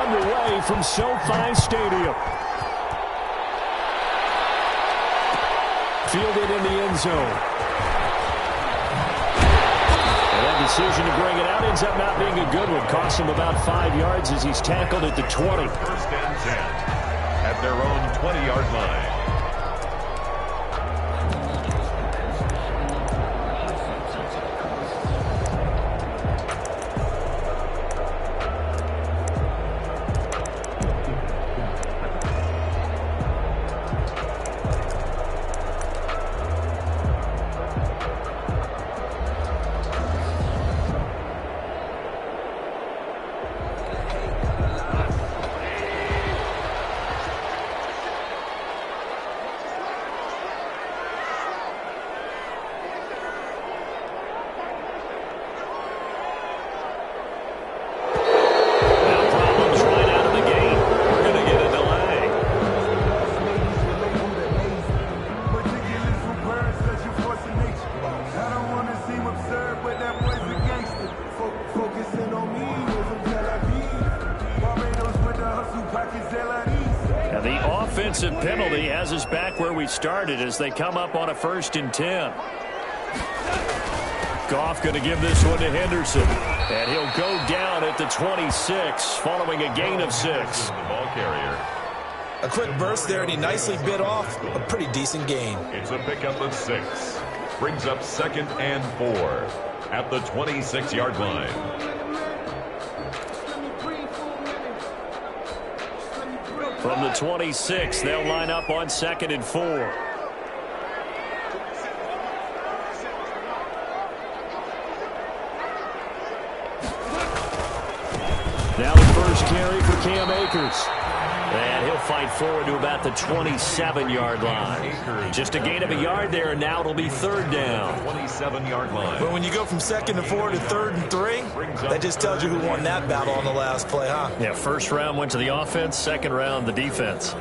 underway from SoFi Stadium. Fielded in the end zone. And that decision to bring it out ends up not being a good one. Costs him about 5 yards as he's tackled at the 20. First and 10 at their own 20-yard line. Penalty has us back where we started as they come up on a 1st and 10. Goff going to give this one to Henderson. And he'll go down at the 26 following a gain of 6. The ball carrier. A quick burst there, and he nicely bit off a pretty decent gain. It's a pickup of 6. Brings up 2nd and 4 at the 26-yard line. From the 26, they'll line up on 2nd and 4. Now the first carry for Cam Akers. And he'll fight forward to about the 27-yard line. Just a gain of a yard there, and now it'll be 3rd down. 27-yard line. But when you go from 2nd and 4 to 3rd and 3, that just tells you who won that battle on the last play, huh? Yeah, first round went to the offense, second round the defense.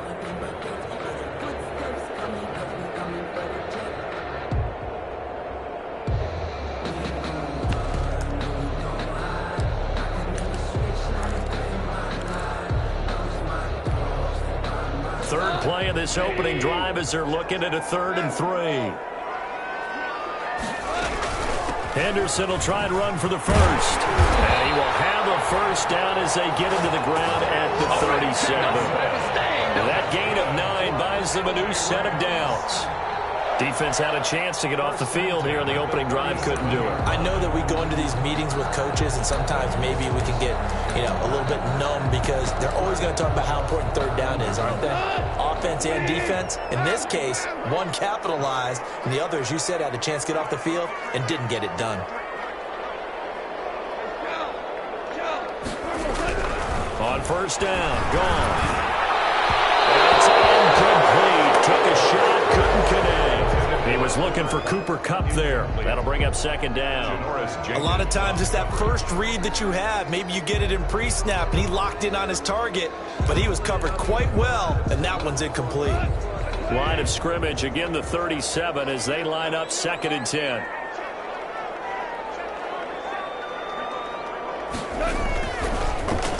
Third play of this opening drive as they're looking at a 3rd and 3. Henderson will try and run for the first. And he will have a first down as they get into the ground at the 37. And that gain of 9 buys them a new set of downs. Defense had a chance to get off the field here in the opening drive, couldn't do it. I know that we go into these meetings with coaches, and sometimes maybe we can get, a little bit numb because they're always going to talk about how important 3rd down is, aren't they? Offense and defense. In this case, one capitalized, and the other, as you said, had a chance to get off the field and didn't get it done. On 1st down, gone. It's incomplete. Took a shot, couldn't connect. He was looking for Cooper Kupp there. That'll bring up 2nd down. A lot of times it's that first read that you have. Maybe you get it in pre-snap, and he locked in on his target, but he was covered quite well, and that one's incomplete. Line of scrimmage, again the 37 as they line up 2nd and 10.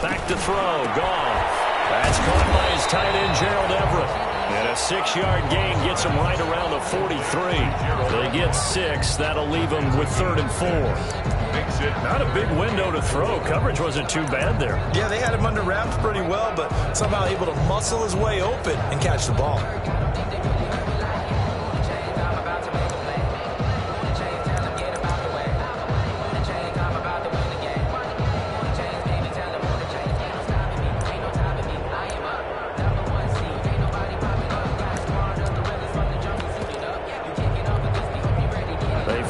Back to throw, Goff. That's caught by his tight end, Gerald Everett. And a 6-yard gain gets him right around the 43. They get 6. That'll leave them with 3rd and 4. Not a big window to throw. Coverage wasn't too bad there. Yeah, they had him under wraps pretty well, but somehow able to muscle his way open and catch the ball.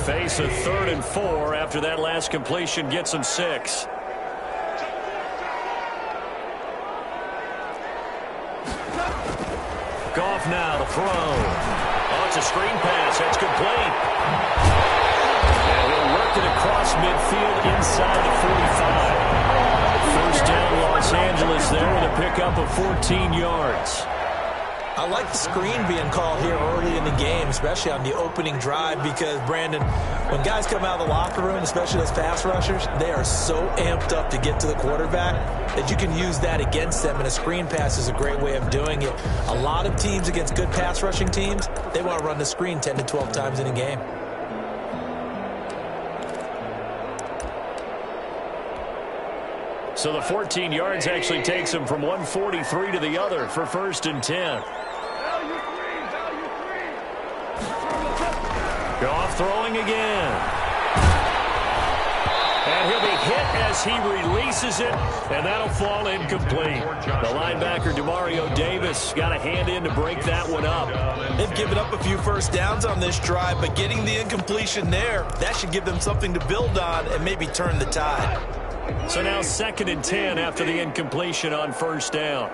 Face a 3rd and 4 after that last completion gets them 6. Goff now to throw. Oh, it's a screen pass. That's complete. And he'll work it across midfield inside the 45. First down Los Angeles there with a pickup of 14 yards. I like the screen being called here early in the game, especially on the opening drive, because, Brandon, when guys come out of the locker room, especially those pass rushers, they are so amped up to get to the quarterback that you can use that against them, and a screen pass is a great way of doing it. A lot of teams against good pass rushing teams, they want to run the screen 10 to 12 times in a game. So the 14 yards actually takes him from 143 to the other for 1st and 10. Goff throwing again. And he'll be hit as he releases it, and that'll fall incomplete. The linebacker, Demario Davis, got a hand in to break that one up. They've given up a few first downs on this drive, but getting the incompletion there, that should give them something to build on and maybe turn the tide. So now 2nd and 10 after the incompletion on 1st down.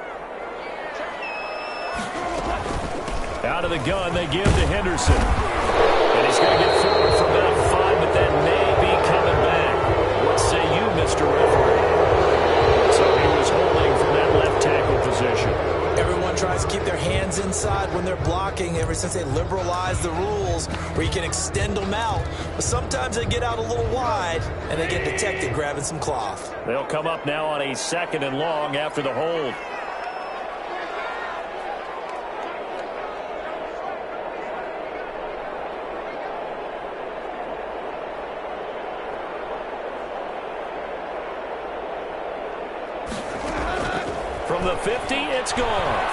Out of the gun, they give to Henderson. And he's going to get forward for about 5, but that may be coming back. What say you, Mr. Referee? So he was holding from that left tackle position. Everyone tries to keep their hands inside when they're blocking ever since they liberalized the rules where you can extend them out. But sometimes they get out a little wide, and they get detected grabbing some cloth. They'll come up now on a 2nd and long after the hold. From the 50, it's gone.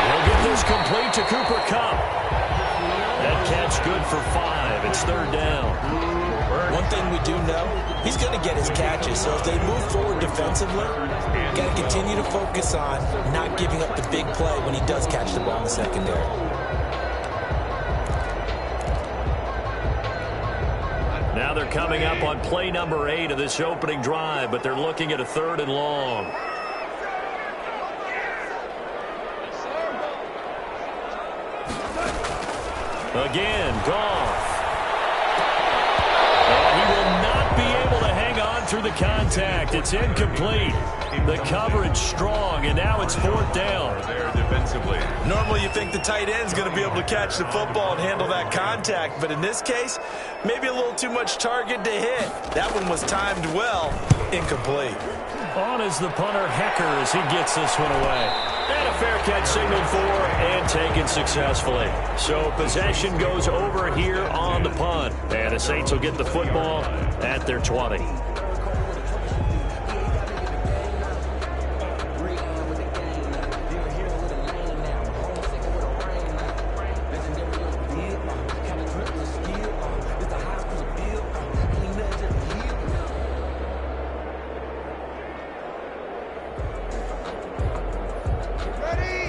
He'll get this complete to Cooper Kupp. That catch good for 5. It's 3rd down. One thing we do know, he's going to get his catches. So as they move forward defensively, got to continue to focus on not giving up the big play when he does catch the ball in the secondary. Now they're coming up on play number 8 of this opening drive, but they're looking at a 3rd and long. Again, Goff. And he will not be able to hang on through the contact. It's incomplete. The coverage strong, and now it's 4th down. There defensively. Normally you think the tight end's going to be able to catch the football and handle that contact, but in this case, maybe a little too much target to hit. That one was timed well, incomplete. On is the punter, Hecker, as he gets this one away. And a fair catch signaled for and taken successfully. So possession goes over here on the punt. And the Saints will get the football at their 20.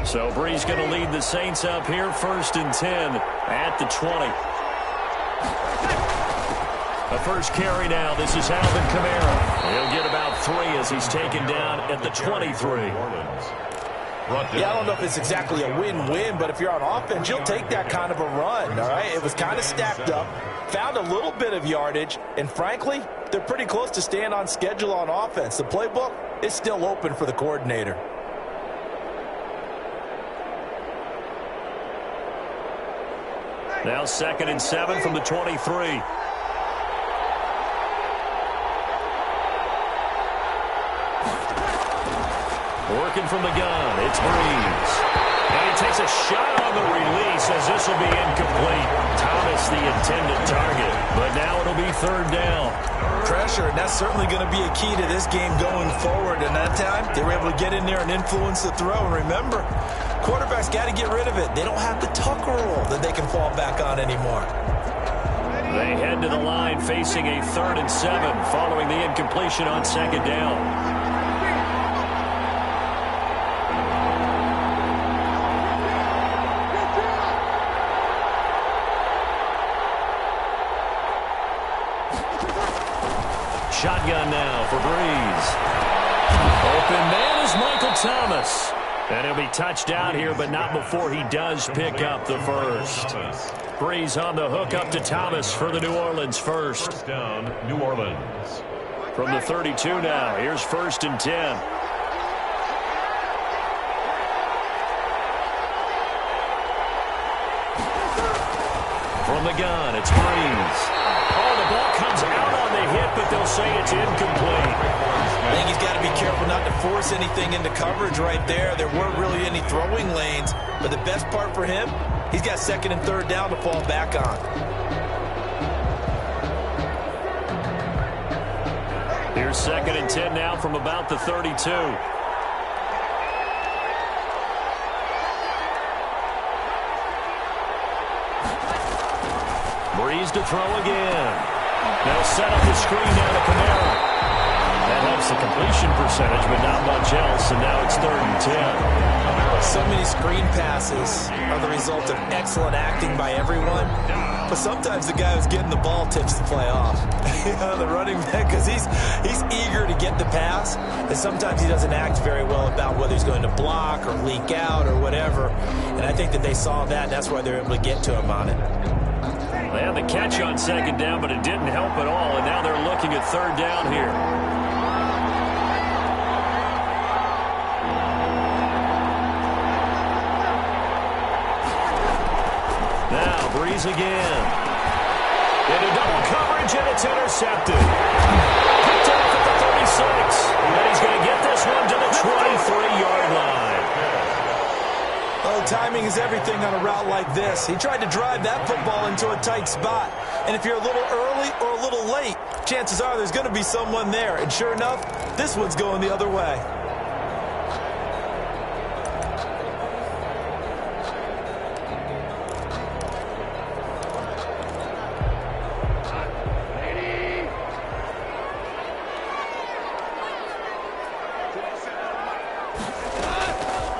So Bree's going to lead the Saints up here, 1st and 10 at the 20. A first carry now. This is Alvin Kamara. He'll get about 3 as he's taken down at the 23. Yeah, I don't know if it's exactly a win-win, but if you're on offense, you'll take that kind of a run, all right? It was kind of stacked up, found a little bit of yardage, and frankly, they're pretty close to staying on schedule on offense. The playbook is still open for the coordinator. Now 2nd and 7 from the 23. Working from the gun, it's Breeze. And he takes a shot on the release as this will be incomplete. Thomas the intended target, but now it'll be 3rd down. Pressure, and that's certainly going to be a key to this game going forward. And that time, they were able to get in there and influence the throw. And remember, quarterbacks got to get rid of it. They don't have the tuck rule that they can fall back on anymore. They head to the line facing a 3rd and 7 following the incompletion on 2nd down. Shotgun now for Breeze. Open man is Michael Thomas. And he'll be touched out here, but not before he does pick up the first. Breeze on the hook up to Thomas for the New Orleans first. First down, New Orleans. From the 32 now, here's 1st and 10. From the gun, it's Breeze. Oh, the ball comes out on the hit, but they'll say it's incomplete. I think he's got to be careful not to force anything into coverage right there. There weren't really any throwing lanes, but the best part for him, he's got second and third down to fall back on. Here's second and 10 now from about the 32. Breeze to throw again. They'll set up the screen now to Kamara. That helps the completion percentage, but not much else, and now it's 3rd and 10. So many screen passes are the result of excellent acting by everyone, but sometimes the guy who's getting the ball tips the play off. The running back, because he's eager to get the pass, and sometimes he doesn't act very well about whether he's going to block or leak out or whatever, and I think that they saw that, and that's why they're able to get to him on it. They had the catch on second down, but it didn't help at all, and now they're looking at 3rd down here. Now Breeze again. Into double coverage, and it's intercepted. Picked off at the 36. And he's going to get this one to the 23-yard line. Well, timing is everything on a route like this. He tried to drive that football into a tight spot. And if you're a little early or a little late, chances are there's going to be someone there. And sure enough, this one's going the other way.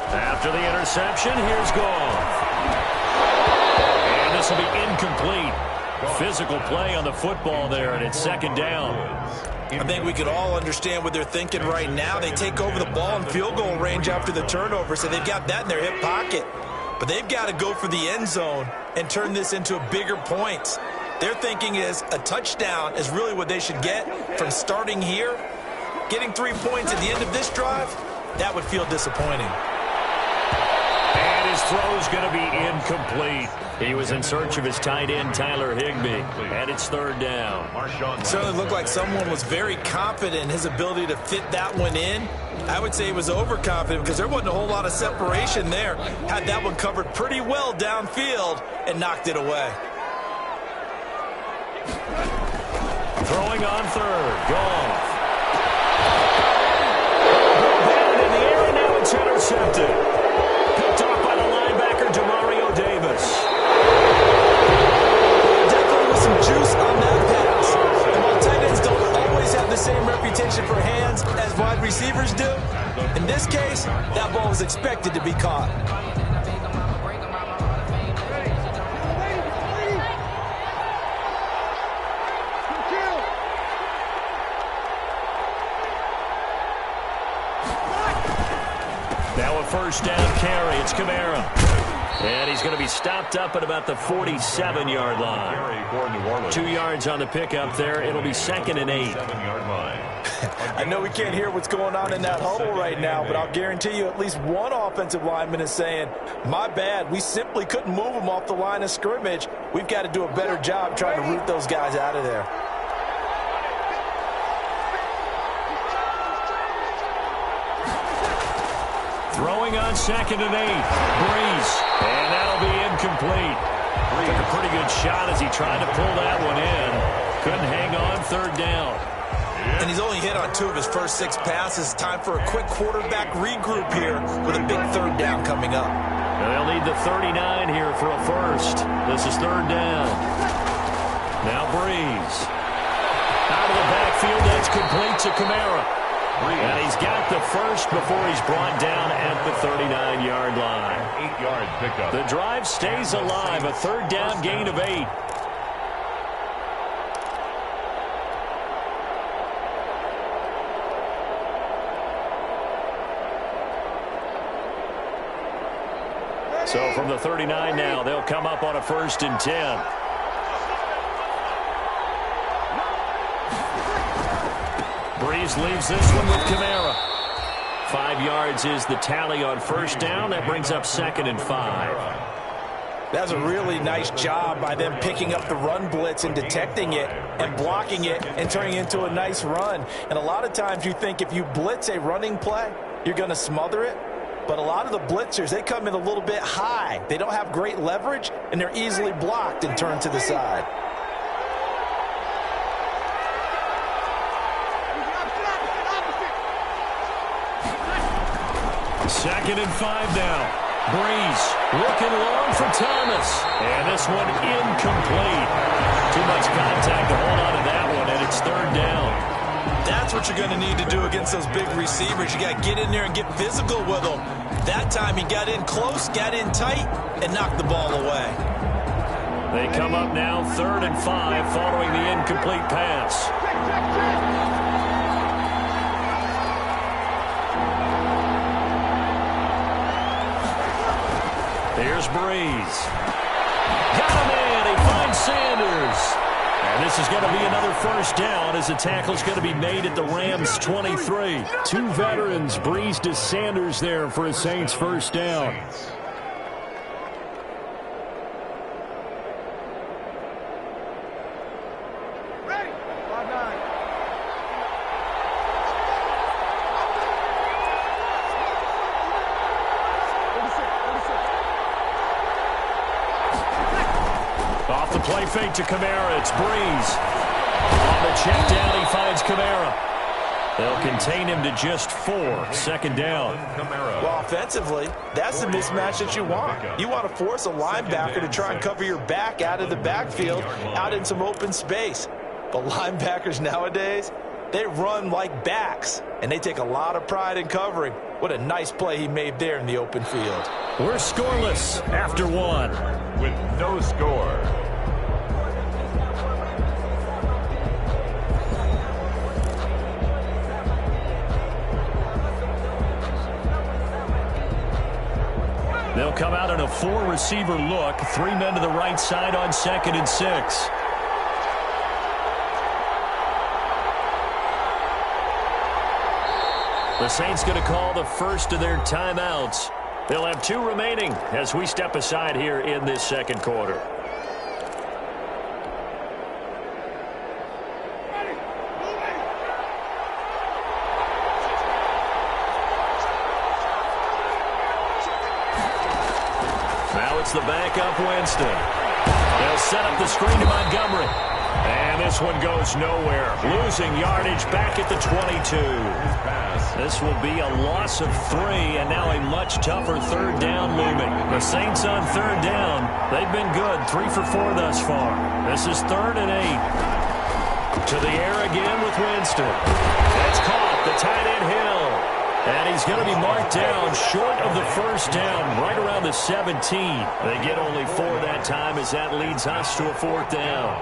After the interception, here's Goff. And this will be incomplete. Physical play on the football there, and it's 2nd down. I think we could all understand what they're thinking right now. They take over the ball in field goal range after the turnover, so they've got that in their hip pocket. But they've got to go for the end zone and turn this into a bigger point. Their thinking is a touchdown is really what they should get from starting here. Getting 3 points at the end of this drive, that would feel disappointing. And his throw's going to be incomplete. He was in search of his tight end, Tyler Higbee, and it's 3rd down. It certainly looked like someone was very confident in his ability to fit that one in. I would say he was overconfident because there wasn't a whole lot of separation there. Had that one covered pretty well downfield and knocked it away. Throwing on 3rd, Goff. Down in the air, and now it's intercepted. Picked off by the linebacker, Demario Davis. Definitely with some juice on that pass. And while tight ends don't always have the same reputation for hands as wide receivers do, in this case, that ball was expected to be caught. Now a 1st down carry. It's Kamara. And he's going to be stopped up at about the 47-yard line. 2 yards on the pickup there. It'll be 2nd and 8. I know we can't hear what's going on in that huddle right now, but I'll guarantee you at least one offensive lineman is saying, my bad, we simply couldn't move them off the line of scrimmage. We've got to do a better job trying to root those guys out of there. Throwing on 2nd and 8. Breeze. And that'll be incomplete. Took a pretty good shot as he tried to pull that one in. Couldn't hang on. 3rd down. And he's only hit on 2 of his first 6 passes. Time for a quick quarterback regroup here with a big 3rd down coming up. Now they'll need the 39 here for a first. This is 3rd down. Now Breeze. Out of the backfield, that's complete to Kamara. And he's got the first before he's brought down at the 39-yard line. 8-yard pickup. The drive stays alive. A 3rd down gain of 8. So from the 39 now, they'll come up on a 1st and 10. Breeze leaves this one with Kamara. 5 yards is the tally on 1st down. That brings up 2nd and 5. That's a really nice job by them picking up the run blitz and detecting it and blocking it and turning it into a nice run. And a lot of times you think if you blitz a running play, you're going to smother it. But a lot of the blitzers, they come in a little bit high. They don't have great leverage, and they're easily blocked and turned to the side. Second and 5 now. Breeze looking long for Thomas. And this one incomplete. Too much contact to hold on to that one, and it's third down. That's what you're going to need to do against those big receivers. You got to get in there and get physical with them. That time he got in close, got in tight, and knocked the ball away. They come up now, 3rd and 5, following the incomplete pass. Here's Breeze. Got him in. He finds Sanders. And this is going to be another first down as the tackle's going to be made at the Rams' 23. Two veterans, Breeze to Sanders there for a Saints first down. Off the play fake to Kamara, it's Breeze. On the check down, he finds Kamara. They'll contain him to just 4, 2nd down. Well, offensively, that's the mismatch that you want. You want to force a linebacker to try and cover your back out of the backfield, out in some open space. But linebackers nowadays, they run like backs, and they take a lot of pride in covering. What a nice play he made there in the open field. We're scoreless after 1. With no score. They'll come out in a 4-receiver look. 3 men to the right side on 2nd and 6. The Saints going to call the first of their timeouts. They'll have 2 remaining as we step aside here in this second quarter. Now it's the backup Winston. They'll set up the screen to Montgomery. And this one goes nowhere. Losing yardage back at the 22. This will be a loss of 3, and now a much tougher 3rd down looming. The Saints on 3rd down. They've been good, 3 for 4 thus far. This is 3rd and 8. To the air again with Winston. That's caught, the tight end Hill. And he's going to be marked down short of the first down, right around the 17. They get only 4 that time as that leads us to a 4th down.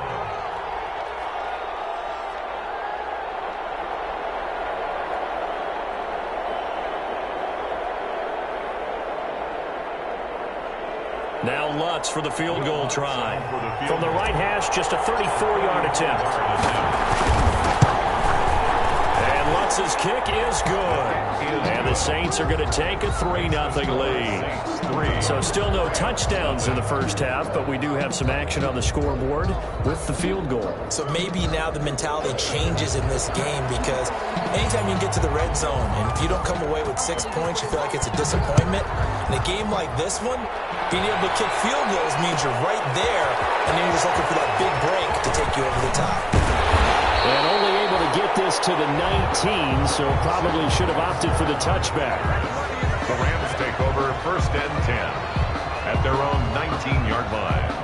Now Lutz for the field goal try. From the right hash, just a 34-yard attempt. And Lutz's kick is good. And the Saints are going to take a 3-0 lead. So still no touchdowns in the first half, but we do have some action on the scoreboard with the field goal. So maybe now the mentality changes in this game, because anytime you get to the red zone, and if you don't come away with 6 points, you feel like it's a disappointment. In a game like this one, being able to kick field goals means you're right there, and then you're just looking for that big break to take you over the top. And only able to get this to the 19, so probably should have opted for the touchback. The Rams take over 1st and 10 at their own 19-yard line.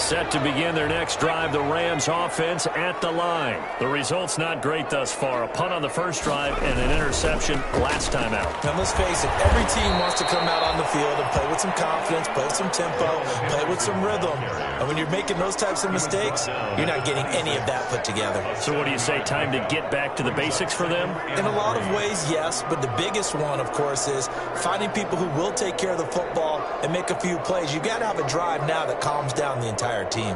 Set to begin their next drive, the Rams offense at the line. The result's not great thus far. A punt on the first drive and an interception last time out. Now, let's face it, every team wants to come out on the field and play with some confidence, play with some tempo, play with some rhythm. And when you're making those types of mistakes, you're not getting any of that put together. So what do you say, time to get back to the basics for them? In a lot of ways, yes, but the biggest one, of course, is finding people who will take care of the football and make a few plays. You've got to have a drive now that calms down the entire team.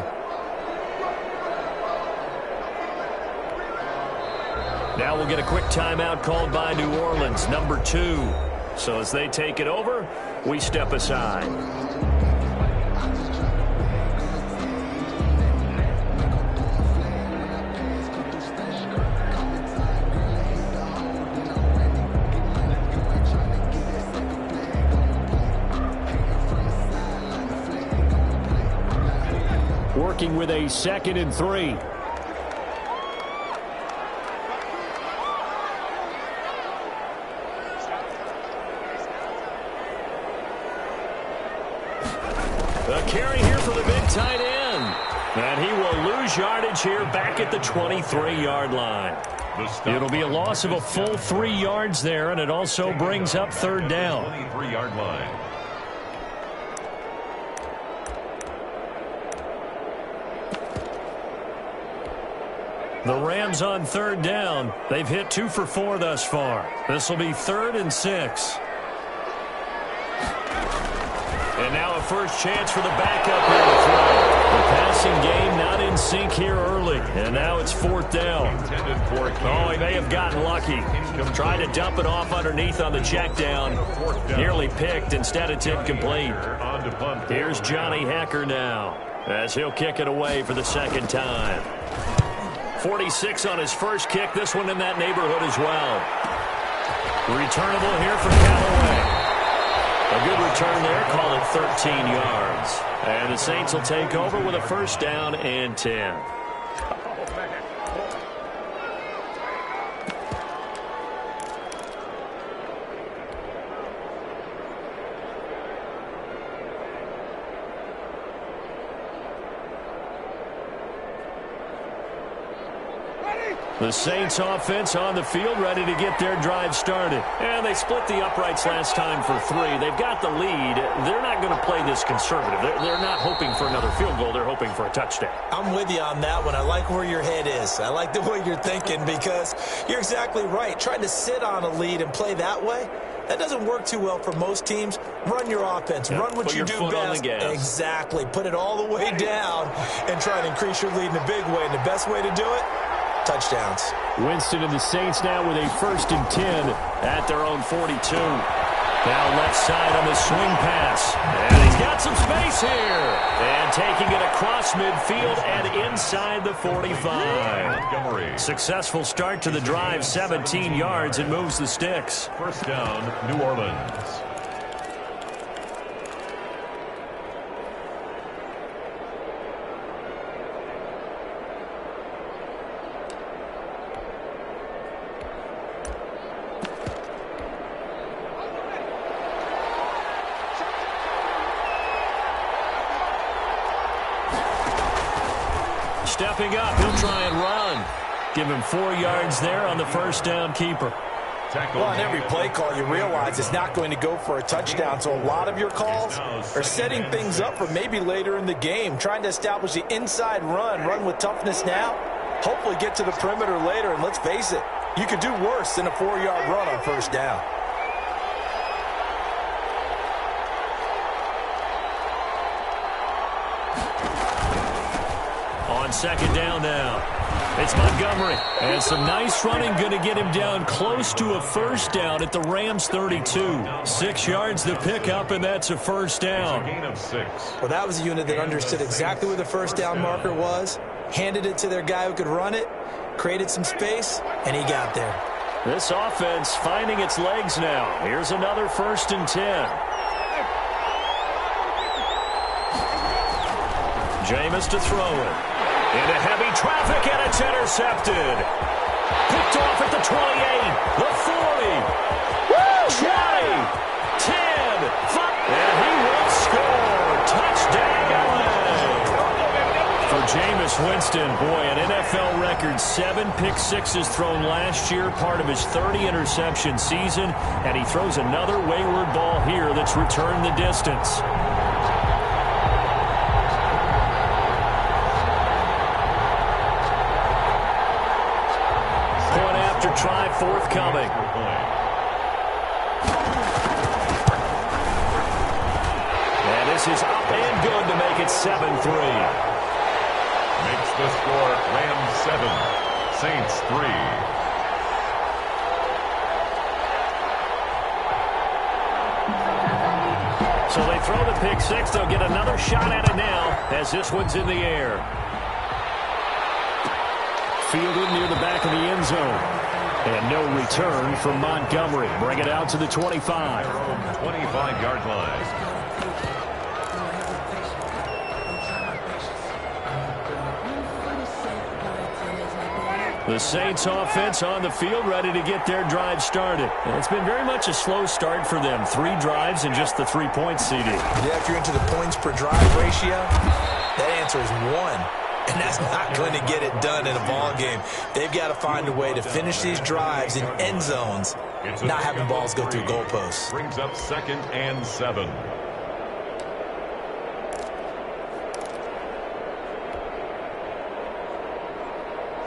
Now we'll get a quick timeout called by New Orleans, number 2. So as they take it over, we step aside. Working with a 2nd and 3. The carry here for the big tight end. And he will lose yardage here back at the 23-yard line. It'll be a loss of a full 3 yards there, and it also brings up 3rd down. 23-yard line. The Rams on 3rd down. They've hit 2 for 4 thus far. This will be 3rd and 6. And now a first chance for the backup here to throw. The passing game not in sync here early. And now it's 4th down. Oh, he may have gotten lucky. Tried to dump it off underneath on the check down. Nearly picked. Instead it's incomplete. Here's Johnny Hekker now as he'll kick it away for the 2nd time. 46 on his first kick. This one in that neighborhood as well. Returnable here for Callaway. A good return there. Call it 13 yards. And the Saints will take over with a 1st down and 10. The Saints offense on the field, ready to get their drive started. And they split the uprights last time for 3. They've got the lead. They're not going to play this conservative. They're not hoping for another field goal. They're hoping for a touchdown. I'm with you on that one. I like where your head is. I like the way you're thinking because you're exactly right. Trying to sit on a lead and play that way, that doesn't work too well for most teams. Run your offense. Yeah, run what you do best. Exactly. Put it all the way down and try to increase your lead in a big way. And the best way to do it, touchdowns. Winston and the Saints now with a 1st and 10 at their own 42. Now left side on the swing pass. And he's got some space here. And taking it across midfield and inside the 45. Successful start to the drive, 17 yards, and moves the sticks. 1st down, New Orleans. Stepping up, he'll try and run. Give him 4 yards there on the 1st down keeper. Well, on every play call, you realize it's not going to go for a touchdown. So a lot of your calls are setting things up for maybe later in the game, trying to establish the inside run with toughness now, hopefully get to the perimeter later. And let's face it, you could do worse than a 4-yard run on 1st down. On 2nd down now. It's Montgomery. And some nice running going to get him down close to a 1st down at the Rams 32. 6 yards the pickup, and that's a 1st down. Gain of 6. Well, that was a unit that understood exactly where the 1st down marker was, handed it to their guy who could run it, created some space, and he got there. This offense finding its legs now. Here's another 1st and 10. Jameis to throw it. Into heavy traffic, and it's intercepted. Picked off at the 28, the 40, 20, 10, 5, and he will score. Touchdown, LA. Jameis Winston, boy, an NFL record 7 pick-sixes thrown last year, part of his 30-interception season, and he throws another wayward ball here that's returned the distance. Point after try forthcoming. And this is up and good to make it 7-3. Makes the score Rams 7, Saints 3. So they throw the pick six. They'll get another shot at it now as this one's in the air. Fielded near the back of the end zone. And no return from Montgomery. Bring it out to the 25. 25-yard line. The Saints offense on the field, ready to get their drive started. And it's been very much a slow start for them. 3 drives and just the 3 points, CD. Yeah, if you're into the points per drive ratio, that answer is 1. And that's not going to get it done in a ball game. They've got to find a way to finish these drives in end zones, not having balls go through goalposts. Brings up 2nd and 7.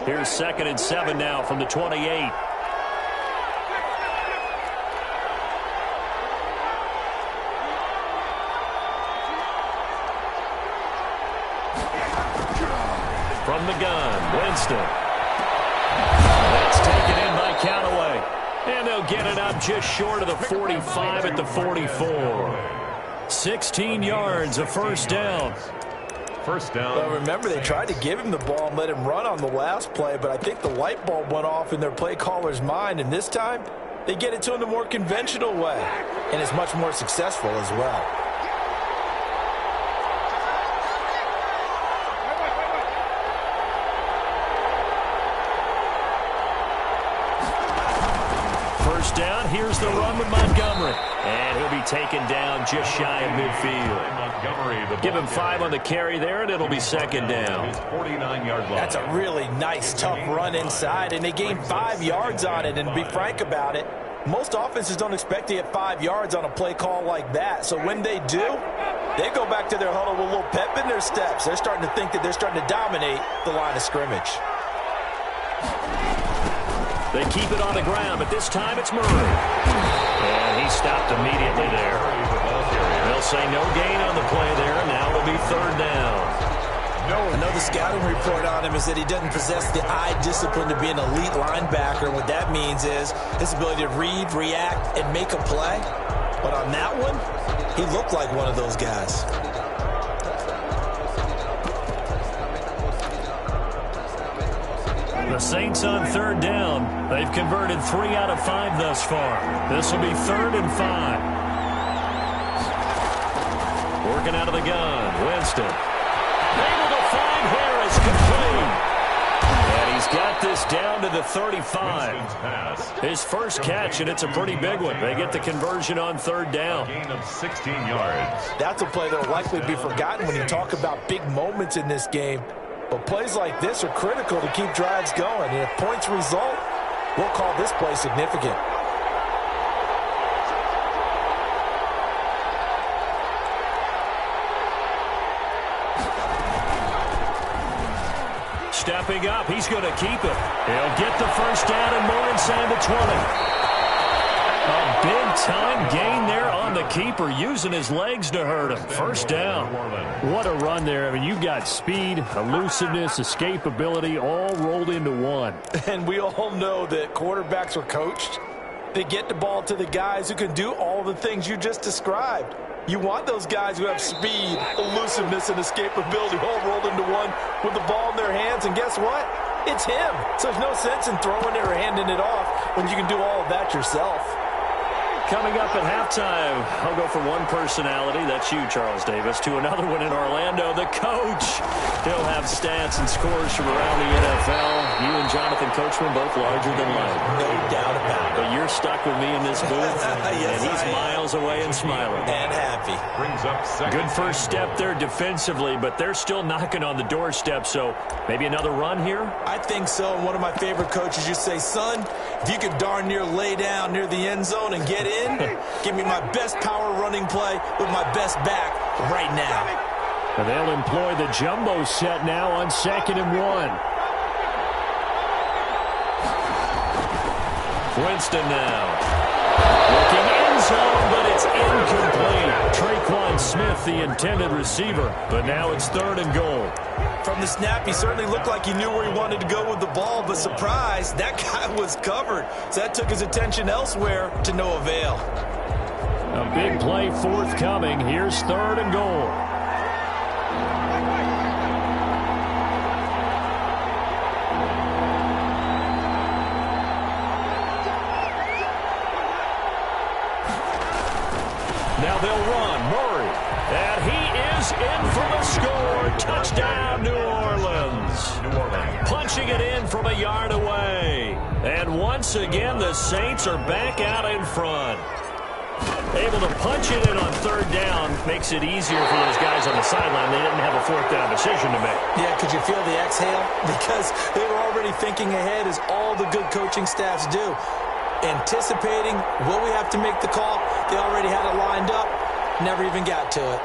Here's 2nd and 7 now from the 28. From the gun, Winston. That's taken in by Callaway. And they'll get it up just short of the 45 at the 44. 16 yards, a first down. First down. Well, remember, they tried to give him the ball and let him run on the last play, but I think the light bulb went off in their play caller's mind, and this time they get it to him the more conventional way, and it's much more successful as well. First down, here's the run with Montgomery. And he'll be taken down just shy of midfield. Give him 5 on the carry there, and it'll be 2nd down. 49-yard line. That's a really nice, tough run inside, and they gained 5 yards on it. And to be frank about it, most offenses don't expect to get 5 yards on a play call like that. So when they do, they go back to their huddle with a little pep in their steps. They're starting to think that they're starting to dominate the line of scrimmage. They keep it on the ground, but this time it's Murray. And he stopped immediately there. They'll say no gain on the play there, and now it'll be 3rd down. I know the scouting report on him is that he doesn't possess the eye discipline to be an elite linebacker. What that means is his ability to read, react, and make a play. But on that one, he looked like one of those guys. The Saints on 3rd down. They've converted 3 out of 5 thus far. This will be 3rd and 5. Working out of the gun, Winston. Able to find Harris, complete. And he's got this down to the 35. His first catch, and it's a pretty big one. They get the conversion on 3rd down. Gain of 16 yards. That's a play that will likely be forgotten when you talk about big moments in this game. But plays like this are critical to keep drives going. And if points result, we'll call this play significant. Stepping up, he's going to keep it. He'll get the first down and more inside the 20. A big-time gain there on the keeper, using his legs to hurt him. First down. What a run there. I mean, you've got speed, elusiveness, escapability, all rolled into one. And we all know that quarterbacks are coached. They get the ball to the guys who can do all the things you just described. You want those guys who have speed, elusiveness, and escapability all rolled into one with the ball in their hands. And guess what? It's him. So there's no sense in throwing it or handing it off when you can do all of that yourself. Coming up at halftime, I'll go from one personality, that's you, Charles Davis, to another one in Orlando, the coach. He'll have stats and scores from around the NFL. You and Jonathan Coachman both larger than life. No doubt about it. But you're stuck with me in this booth, yes, and he's miles away and smiling. And happy. Brings up second. Good first step there defensively, but they're still knocking on the doorstep, so maybe another run here? I think so. And one of my favorite coaches used to say, son, if you could darn near lay down near the end zone and get in, give me my best power running play with my best back right now. And they'll employ the jumbo set now on 2nd and 1. Winston now. Looking end zone, but it's incomplete. Traquan Smith, the intended receiver, but now it's 3rd and goal. From the snap, he certainly looked like he knew where he wanted to go with the ball, but surprise, that guy was covered. So that took his attention elsewhere to no avail. A big play forthcoming. Here's 3rd and goal. Now they'll run. Murray. And he is in for the score. Touchdown, New Orleans. Punching it in from a yard away. And once again, the Saints are back out in front. Able to punch it in on 3rd down makes it easier for those guys on the sideline. They didn't have a 4th down decision to make. Yeah, could you feel the exhale? Because they were already thinking ahead, as all the good coaching staffs do. Anticipating, will we have to make the call? They already had it lined up. Never even got to it.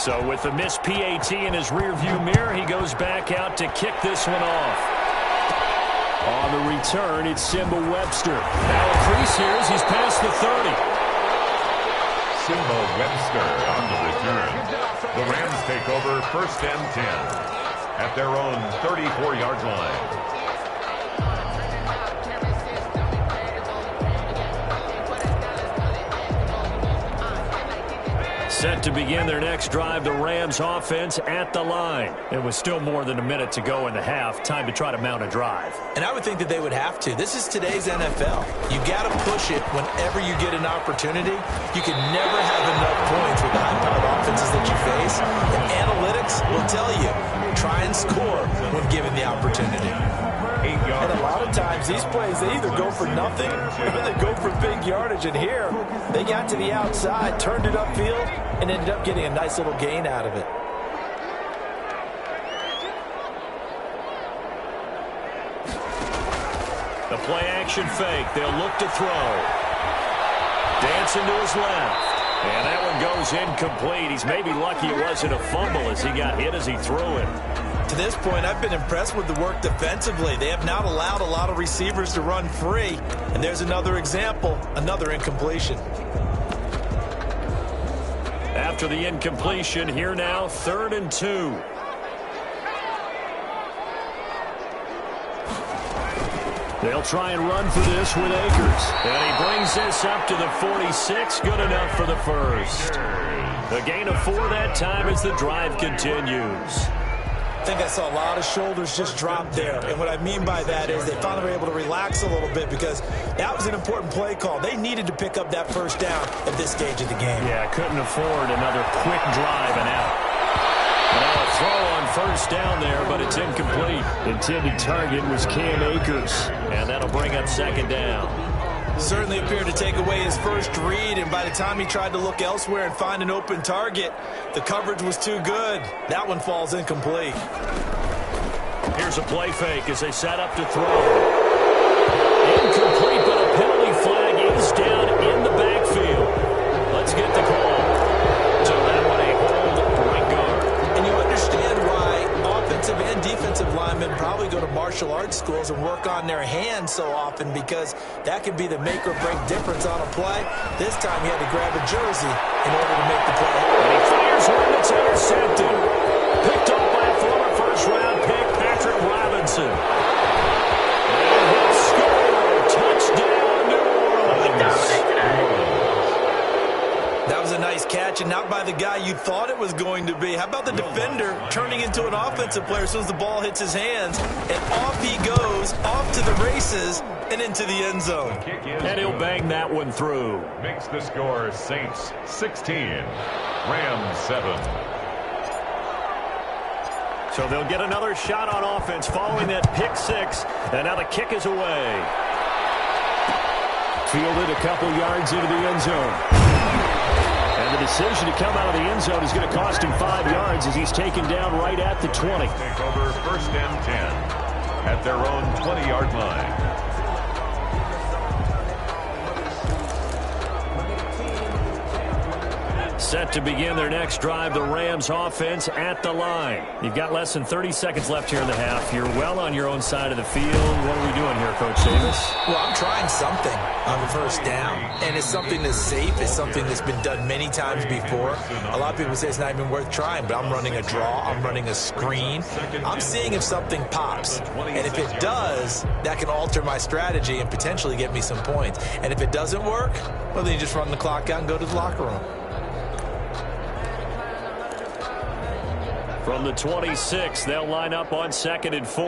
So with the missed PAT in his rearview mirror, he goes back out to kick this one off. On the return, it's Simba Webster. Now a crease here as he's past the 30. Simba Webster on the return. The Rams take over 1st and 10 at their own 34-yard line. Set to begin their next drive, the Rams offense at the line. It was still more than a minute to go in the half. Time to try to mount a drive. And I would think that they would have to. This is today's NFL. You got to push it whenever you get an opportunity. You can never have enough points with the high-powered offenses that you face. And analytics will tell you, try and score when given the opportunity. 8 yards. And a lot of times, these plays, they either go for nothing or they go for big yardage. And here, they got to the outside, turned it upfield, and ended up getting a nice little gain out of it. The play-action fake. They'll look to throw. Dancing to his left. And that one goes incomplete. He's maybe lucky it wasn't a fumble as he got hit as he threw it. To this point, I've been impressed with the work defensively. They have not allowed a lot of receivers to run free. And there's another example, another incompletion. After the incompletion, here now, 3rd and 2. They'll try and run for this with Akers. And he brings this up to the 46. Good enough for the first. A gain of 4 that time as the drive continues. I think I saw a lot of shoulders just drop there. And what I mean by that is they finally were able to relax a little bit because that was an important play call. They needed to pick up that 1st down at this stage of the game. Yeah, couldn't afford another quick drive and out. Now a throw on 1st down there, but it's incomplete. Intended target was Cam Akers, and that'll bring up 2nd down. Certainly appeared to take away his first read, and by the time he tried to look elsewhere and find an open target, the coverage was too good. That one falls incomplete. Here's a play fake as they set up to throw. Incomplete, but a penalty flag is down in the backfield. Let's get the call. So that one a hold right guard. And you understand why offensive and defensive linemen probably go to martial arts schools and work on their hands so often, because that could be the make or break difference on a play. This time he had to grab a jersey in order to make the play. And he fires one that's intercepted. Picked up by a former 1st-round pick, Patrick Robinson. And he'll score. Touchdown, New Orleans. That was a nice catch, and not by the guy you thought it was going to be. How about the defender turning into an offensive player as soon as the ball hits his hands, and off he goes, off to the races, and into the end zone. And he'll bang that one through. Makes the score Saints 16, Rams 7. So they'll get another shot on offense following that pick six, and now the kick is away. Fielded a couple yards into the end zone. And the decision to come out of the end zone is going to cost him 5 yards as he's taken down right at the 20. Take over 1st and 10 at their own 20-yard line. Set to begin their next drive, the Rams offense at the line. You've got less than 30 seconds left here in the half. You're well on your own side of the field. What are we doing here, Coach Davis? Well, I'm trying something on the first down, and it's something that's safe. It's something that's been done many times before. A lot of people say it's not even worth trying, but I'm running a draw. I'm running a screen. I'm seeing if something pops, and if it does, that can alter my strategy and potentially get me some points. And if it doesn't work, well, then you just run the clock out and go to the locker room. From the 26, they'll line up on 2nd and 4.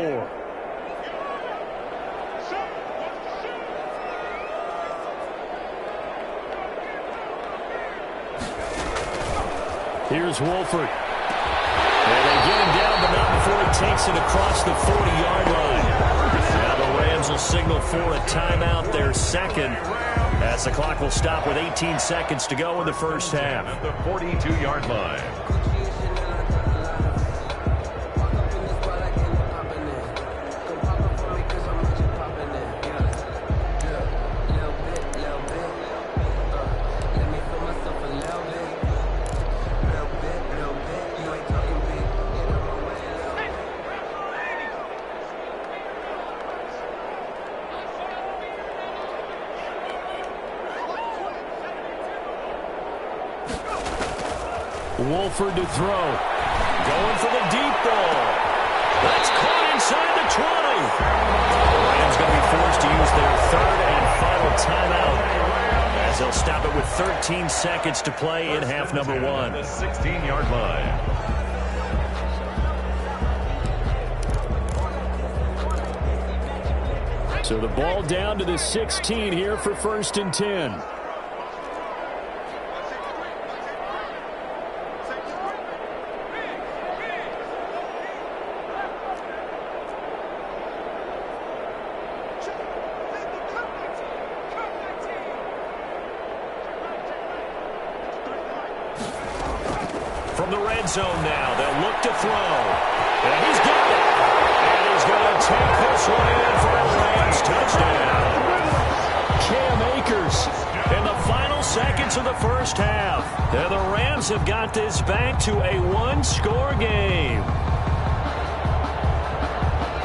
Here's Wolford. And they get him down, but not before he takes it across the 40-yard line. Now the Rams will signal for a timeout, their second, as the clock will stop with 18 seconds to go in the first half. At the 42-yard line. Wolford to throw. Going for the deep ball. That's caught inside the 20. The Rams going to be forced to use their 3rd and final timeout as they'll stop it with 13 seconds to play in half number 1. The 16-yard line. So the ball down to the 16 here for 1st and 10. From the red zone now, they'll look to throw. And he's got it. And he's going to take this one in for a Rams touchdown. Cam Akers in the final seconds of the first half. And the Rams have got this back to a one-score game.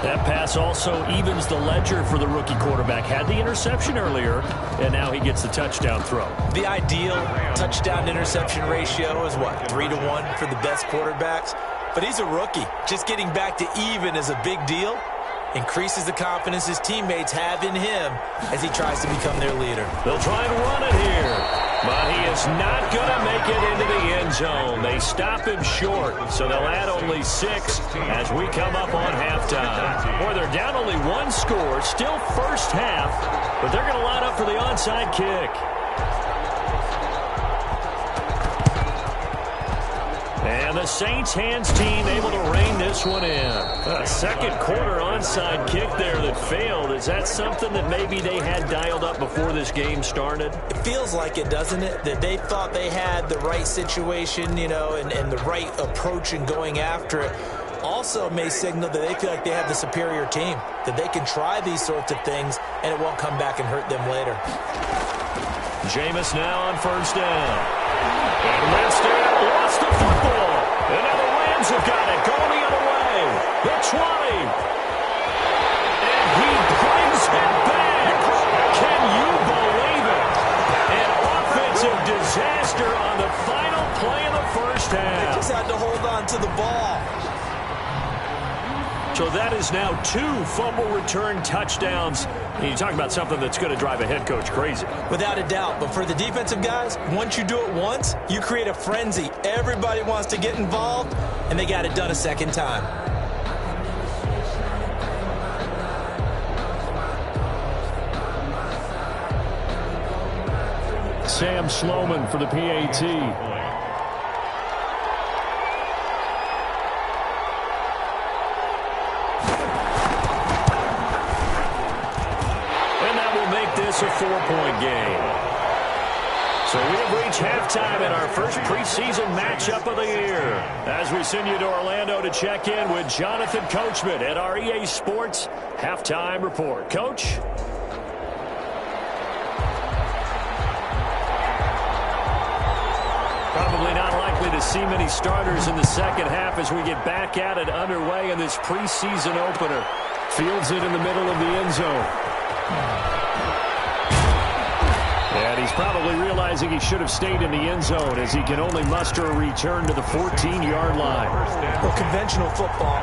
That pass also evens the ledger for the rookie quarterback. Had the interception earlier, and now he gets the touchdown throw. The ideal touchdown-interception ratio is, what, 3-to-1 for the best quarterbacks? But he's a rookie. Just getting back to even is a big deal. Increases the confidence his teammates have in him as he tries to become their leader. They'll try and run it here, but he is not going to make it into the end zone. They stop him short, so they'll add only 6 as we come up on halftime. Boy, they're down only 1 score, still first half, but they're going to line up for the onside kick. And the Saints hands team able to rein this one in. A second quarter onside kick there that failed. Is that something that maybe they had dialed up before this game started? It feels like it, doesn't it? That they thought they had the right situation, you know, and the right approach in going after it. Also may signal that they feel like they have the superior team, that they can try these sorts of things and it won't come back and hurt them later. Jameis now on first down. And Winston lost the football. And now the Rams have got it. Going the other way. The 20. And he brings it back. Can you believe it? An offensive disaster on the final play of the first half. They just had to hold on to the ball. So that is now 2 fumble return touchdowns. And you talk about something that's going to drive a head coach crazy. Without a doubt. But for the defensive guys, once you do it once, you create a frenzy. Everybody wants to get involved, and they got it done a second time. Sam Sloman for the PAT. A 4-point game. So we have reached halftime in our first preseason matchup of the year. As we send you to Orlando to check in with Jonathan Coachman at our EA Sports Halftime Report. Coach? Probably not likely to see many starters in the second half as we get back at it underway in this preseason opener. Fields it in the middle of the end zone. And he's probably realizing he should have stayed in the end zone as he can only muster a return to the 14-yard line. Well, conventional football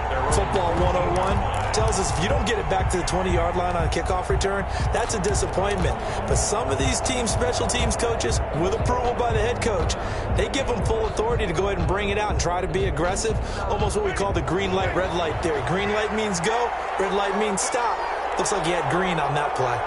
101, tells us if you don't get it back to the 20-yard line on a kickoff return, that's a disappointment. But some of these special teams coaches, with approval by the head coach, they give them full authority to go ahead and bring it out and try to be aggressive, almost what we call the green light, red light theory. Green light means go, red light means stop. Looks like he had green on that play.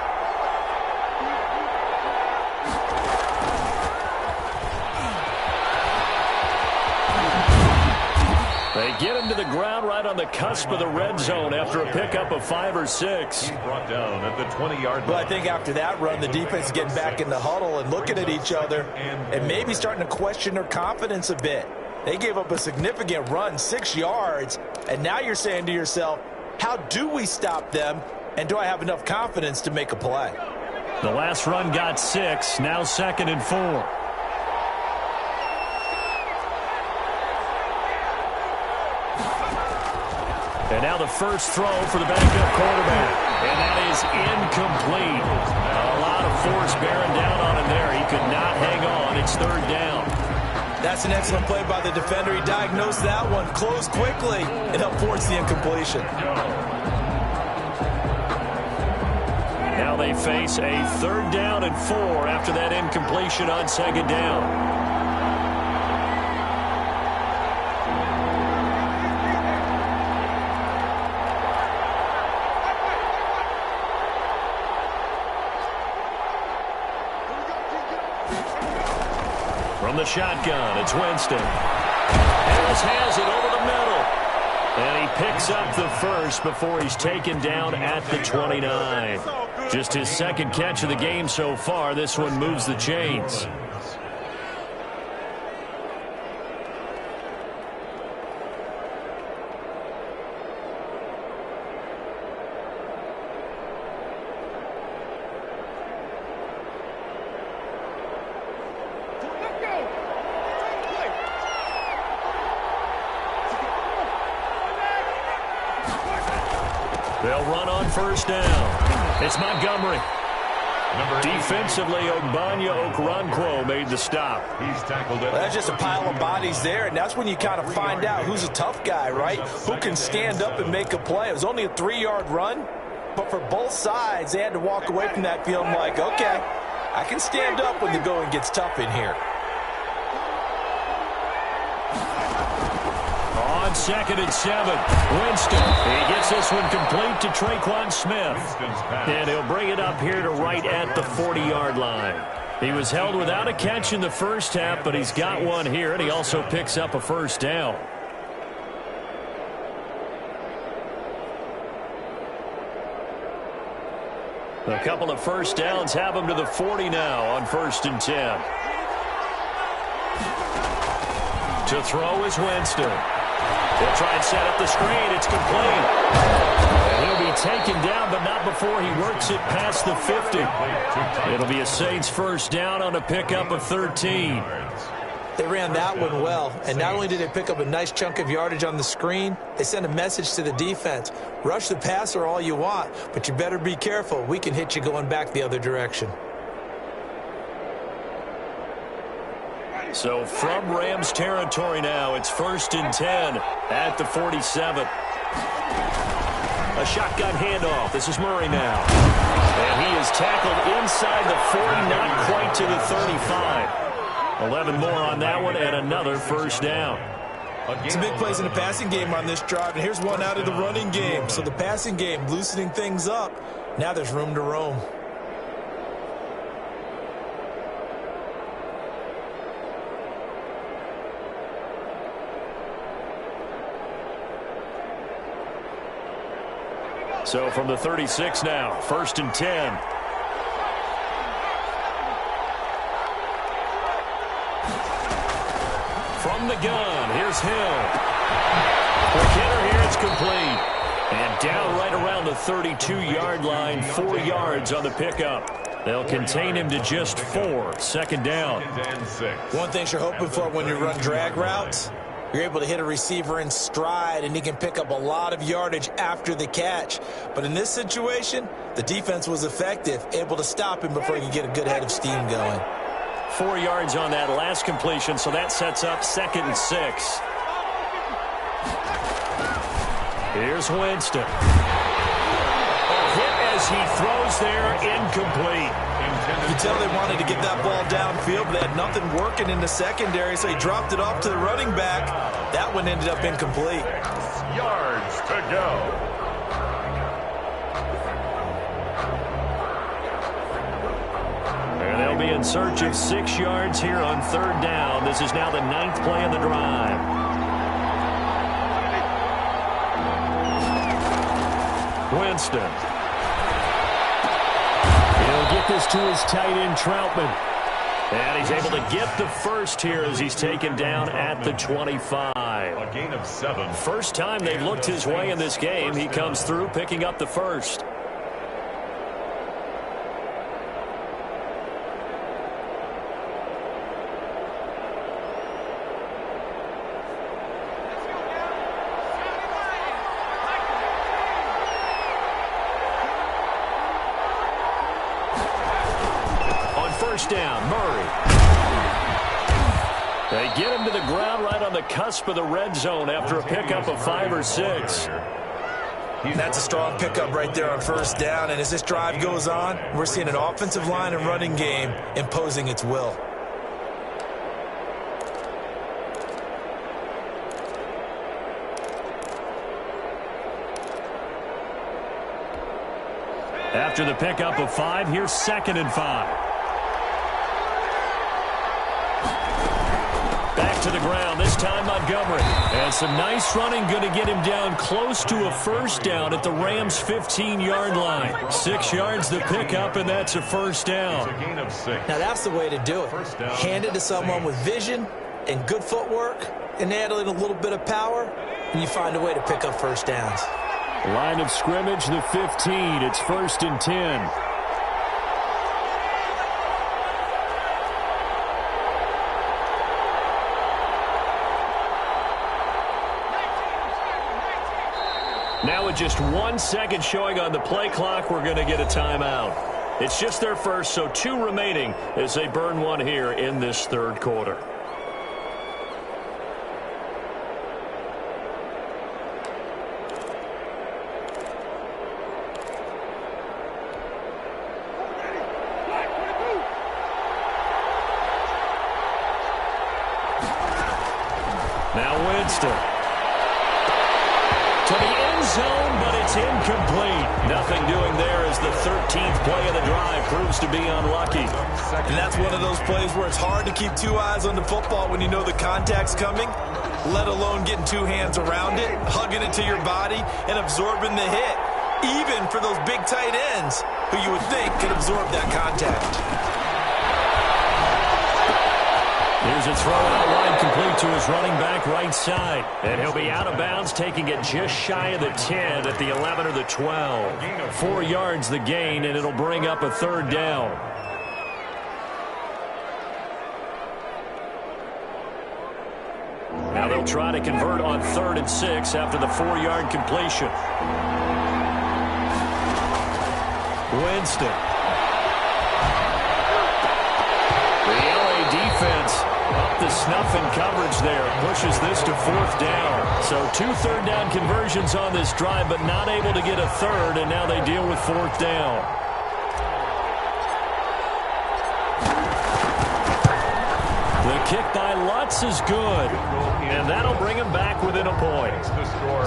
They get him to the ground right on the cusp of the red zone after a pickup of 5 or 6. He's brought down at the 20-yard line. Well, I think after that run, the defense is getting back in the huddle and looking at each other and maybe starting to question their confidence a bit. They gave up a significant run, 6 yards, and now you're saying to yourself, how do we stop them, and do I have enough confidence to make a play? The last run got 6, now 2nd and 4. And now the first throw for the backup quarterback. And that is incomplete. A lot of force bearing down on him there. He could not hang on. It's 3rd down. That's an excellent play by the defender. He diagnosed that one, closed quickly, and helped force the incompletion. Now they face a 3rd down and 4 after that incompletion on 2nd down. From the shotgun, it's Winston. Harris has it over the middle. And he picks up the first before he's taken down at the 29. Just his 2nd catch of the game so far. This one moves the chains. They'll run on 1st down. It's Montgomery. Defensively, Ogbanya Okoronkwo made the stop. He's tackled it. Well, that's just a pile of bodies there, and that's when you kind of find out who's a tough guy, right? Who can stand up and make a play. It was only a 3-yard run, but for both sides, they had to walk away from that feeling like, okay, I can stand up when the going gets tough in here. On 2nd and 7, Winston. He gets this one complete to Traquan Smith. And he'll bring it up here to right at the 40-yard line. He was held without a catch in the first half, but he's got one here, and he also picks up a 1st down. A couple of 1st downs have him to the 40 now on 1st and 10. To throw is Winston. He'll try and set up the screen. It's complete. And he'll be taken down, but not before he works it past the 50. It'll be a Saints 1st down on a pickup of 13. They ran that one well, and not only did they pick up a nice chunk of yardage on the screen, they sent a message to the defense. Rush the passer all you want, but you better be careful. We can hit you going back the other direction. So from Rams territory now, it's 1st and 10 at the 47. A shotgun handoff. This is Murray now. And he is tackled inside the 40, not quite to the 35. 11 more on that one, and another first down. Some big plays in the passing game on this drive, and here's one out of the running game. So the passing game loosening things up. Now there's room to roam. So from the 36 now, 1st and 10. From the gun, here's Hill. For Kenner here, it's complete. And down right around the 32-yard line, 4 yards on the pickup. They'll contain him to just 4. 2nd down. One thing you're hoping for when you run drag routes, you're able to hit a receiver in stride, and he can pick up a lot of yardage after the catch. But in this situation, the defense was effective, able to stop him before he could get a good head of steam going. 4 yards on that last completion, so that sets up 2nd and 6. Here's Winston. A hit as he throws there, incomplete. You tell they wanted to get that ball downfield, but they had nothing working in the secondary, so he dropped it off to the running back. That one ended up incomplete. 6 yards to go. And they'll be in search of 6 yards here on 3rd down. This is now the 9th play of the drive. Winston. He'll get this to his tight end, Troutman. And he's able to get the first here as he's taken down at the 25. A gain of 7. First time they've looked his way in this game. He comes through picking up the first. Down, Murray. They get him to the ground right on the cusp of the red zone after a pickup of 5 or 6. That's a strong pickup right there on 1st down, and as this drive goes on, we're seeing an offensive line and running game imposing its will. After the pickup of 5, here's 2nd and 5. To the ground, this time Montgomery. And some nice running, going to get him down close to a first down at the Rams' 15-yard line. 6 yards the pickup, and that's a first down. A gain of 6. Now that's the way to do it. Hand it to someone with vision and good footwork, and add in a little bit of power, and you find a way to pick up first downs. Line of scrimmage, the 15. It's 1st and 10. Now with just 1 second showing on the play clock, we're going to get a timeout. It's just their first, so 2 remaining as they burn one here in this 3rd quarter. Now Winston. To the end zone, but it's incomplete. Nothing doing there as the 13th play of the drive proves to be unlucky. And that's one of those plays where it's hard to keep 2 eyes on the football when you know the contact's coming, let alone getting 2 hands around it, hugging it to your body, and absorbing the hit, even for those big tight ends who you would think could absorb that contact. Here's a throw out wide, complete to his running back right side. And he'll be out of bounds, taking it just shy of the 10 at the 11 or the 12. 4 yards the gain, and it'll bring up a 3rd down. Now they'll try to convert on 3rd and 6 after the 4-yard completion. Winston. The LA defense up the snuffing coverage there. Pushes this to 4th down. So 2 third-down conversions on this drive, but not able to get a third, and now they deal with 4th down. The kick by Lutz is good, and that'll bring him back within a point.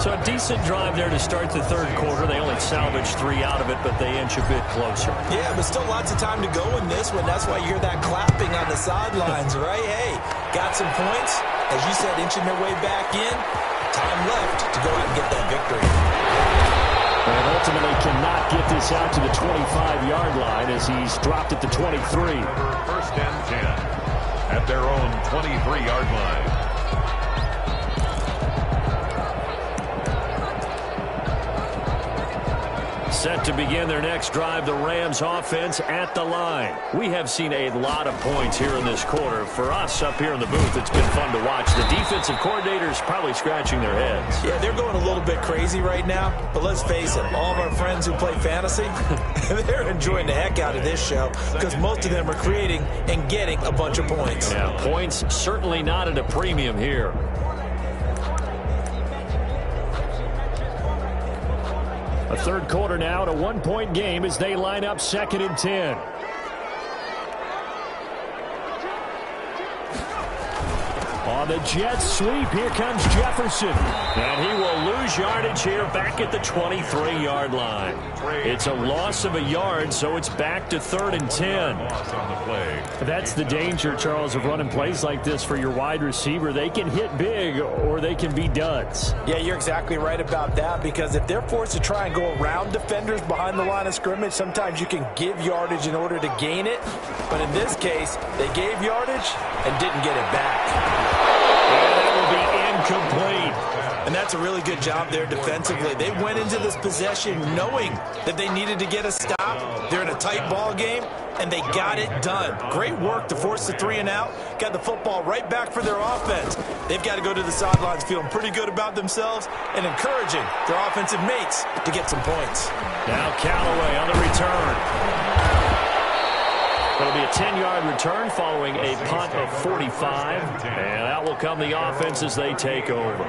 So a decent drive there to start the third quarter. They only salvaged 3 out of it, but they inch a bit closer. Yeah, but still lots of time to go in this one. That's why you hear that clapping on the sidelines, right? Hey, got some points. As you said, inching their way back in. Time left to go out and get that victory. And ultimately cannot get this out to the 25-yard line as he's dropped at the 23. 1st and 10. At their own 23-yard line. Set to begin their next drive, the Rams offense at the line. We have seen a lot of points here in this quarter. For us up here in the booth, it's been fun to watch. The defensive coordinators probably scratching their heads. Yeah, they're going a little bit crazy right now. But let's face it, all of our friends who play fantasy, they're enjoying the heck out of this show because most of them are creating and getting a bunch of points. Yeah, points certainly not at a premium here. A third quarter now at a 1-point game as they line up 2nd and 10. On the Jets sweep, here comes Jefferson. And he will lose yardage here back at the 23-yard line. It's a loss of a yard, so it's back to 3rd and 10. That's the danger, Charles, of running plays like this for your wide receiver. They can hit big or they can be duds. Yeah, you're exactly right about that because if they're forced to try and go around defenders behind the line of scrimmage, sometimes you can give yardage in order to gain it. But in this case, they gave yardage and didn't get it back. And that will be incomplete. And that's a really good job there defensively. They went into this possession knowing that they needed to get a stop. They're in a tight ball game, and they got it done. Great work to force the 3 and out. Got the football right back for their offense. They've got to go to the sidelines feeling pretty good about themselves and encouraging their offensive mates to get some points. Now Callaway on the return. It'll be a 10-yard return following a punt of 45. And that will come the offense as they take over.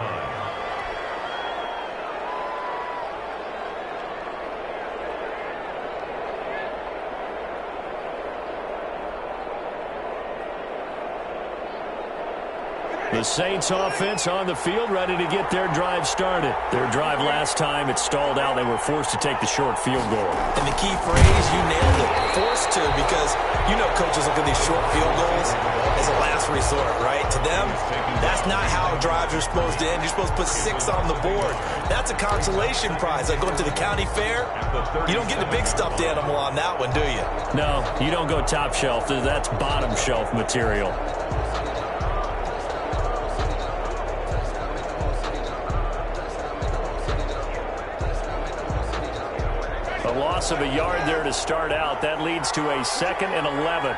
The Saints offense on the field, ready to get their drive started. Their drive last time, it stalled out. They were forced to take the short field goal. And the key phrase, you nailed it, forced to, because you know coaches look at these short field goals as a last resort, right? To them, that's not how drives are supposed to end. You're supposed to put 6 on the board. That's a consolation prize. Like going to the county fair, you don't get the big stuffed animal on that one, do you? No, you don't go top shelf. That's bottom shelf material. Loss of a yard there to start out. That leads to a 2nd and 11.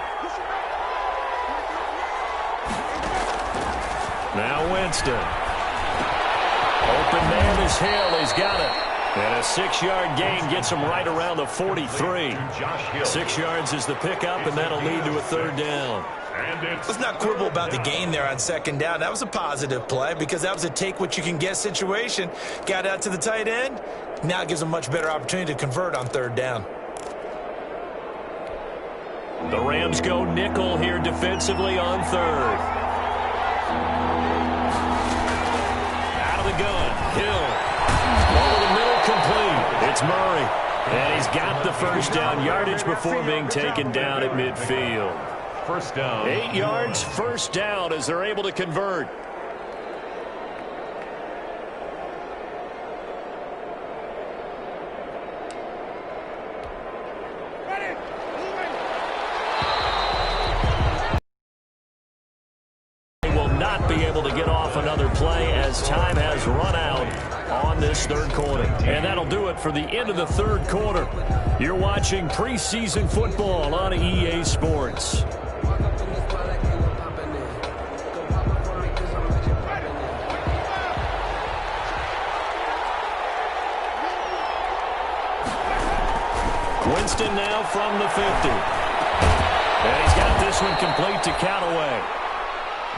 Now Winston. Open man is Hill. He's got it. And a 6-yard gain gets him right around the 43. 6 yards is the pickup, and that'll lead to a 3rd down. Let's not quibble about the gain there on 2nd down. That was a positive play because that was a take-what-you-can-get situation. Got out to the tight end. Now it gives them a much better opportunity to convert on 3rd down. The Rams go nickel here defensively on 3rd. Out of the gun. Hill. Over the middle, complete. It's Murray. And he's got the 1st down yardage before being taken down at midfield. 1st down. 8 yards, 1st down as they're able to convert. They will not be able to get off another play as time has run out on this 3rd quarter. And that'll do it for the end of the 3rd quarter. You're watching preseason football on EA Sports. Winston now from the 50. And he's got this one complete to Callaway.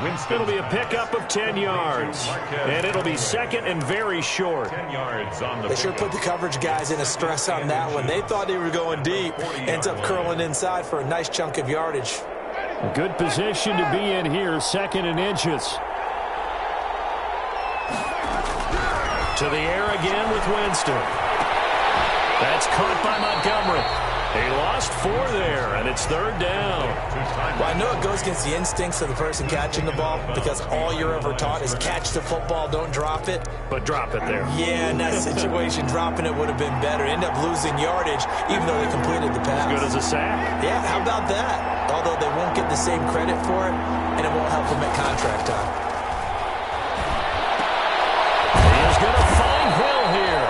It'll be a pickup of 10 yards. And it'll be second and very short. 10 yards on the They sure put the coverage guys in a stress on that one. They thought they were going deep. Ends up curling inside for a nice chunk of yardage. A good position to be in here, second and inches. To the air again with Winston. That's caught by Montgomery. He lost 4 there, and it's third down. Well, I know it goes against the instincts of the person catching the ball because all you're ever taught is catch the football, don't drop it. But drop it there. Yeah, in that situation, dropping it would have been better. End up losing yardage, even though they completed the pass. As good as a sack. Yeah, how about that? Although they won't get the same credit for it, and it won't help them at contract time. He is going to find Hill here.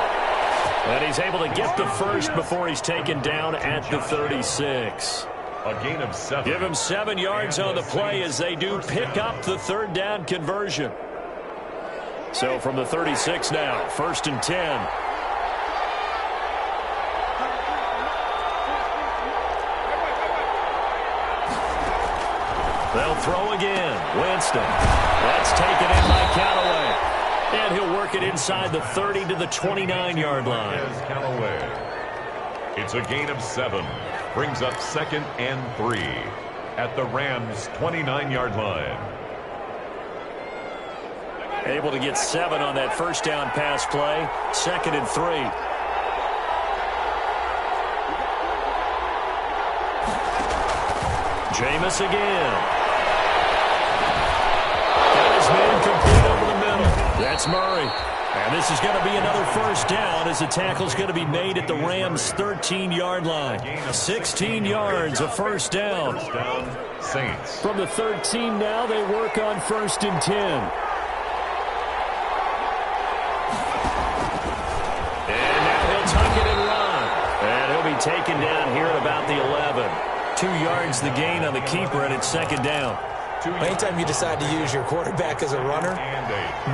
And he's able to get the first before he's taken down at the 36. A gain of 7. Give him 7 yards on the play as they do pick up the third down conversion. So from the 36 now, first and 10. They'll throw again. Winston. That's taken in by Callaway. And he'll work it inside the 30 to the 29-yard line. It's a gain of 7. Brings up second and 3 at the Rams' 29-yard line. Able to get 7 on that first down pass play. Second and 3. Jameis again. Got his man complete over the middle. That's Murray. And this is going to be another first down as the tackle's going to be made at the Rams' 13-yard line. 16 yards, a first down. First down, Saints. From the 13 now, they work on first and 10. And now he'll tuck it and run. And he'll be taken down here at about the 11. 2 yards the gain on the keeper, and it's second down. Anytime you decide to use your quarterback as a runner,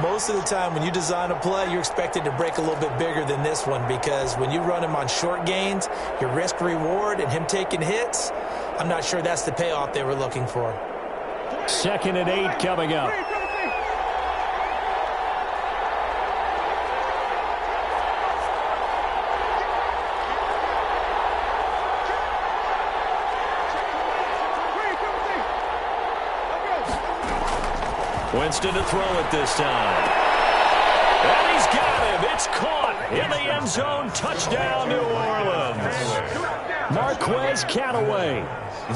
most of the time when you design a play, you're expected to break a little bit bigger than this one because when you run him on short gains, your risk-reward and him taking hits, I'm not sure that's the payoff they were looking for. Second and 8 coming up. Winston to throw it this time. And he's got him. It's caught in the end zone. Touchdown, New Orleans. Marquez Callaway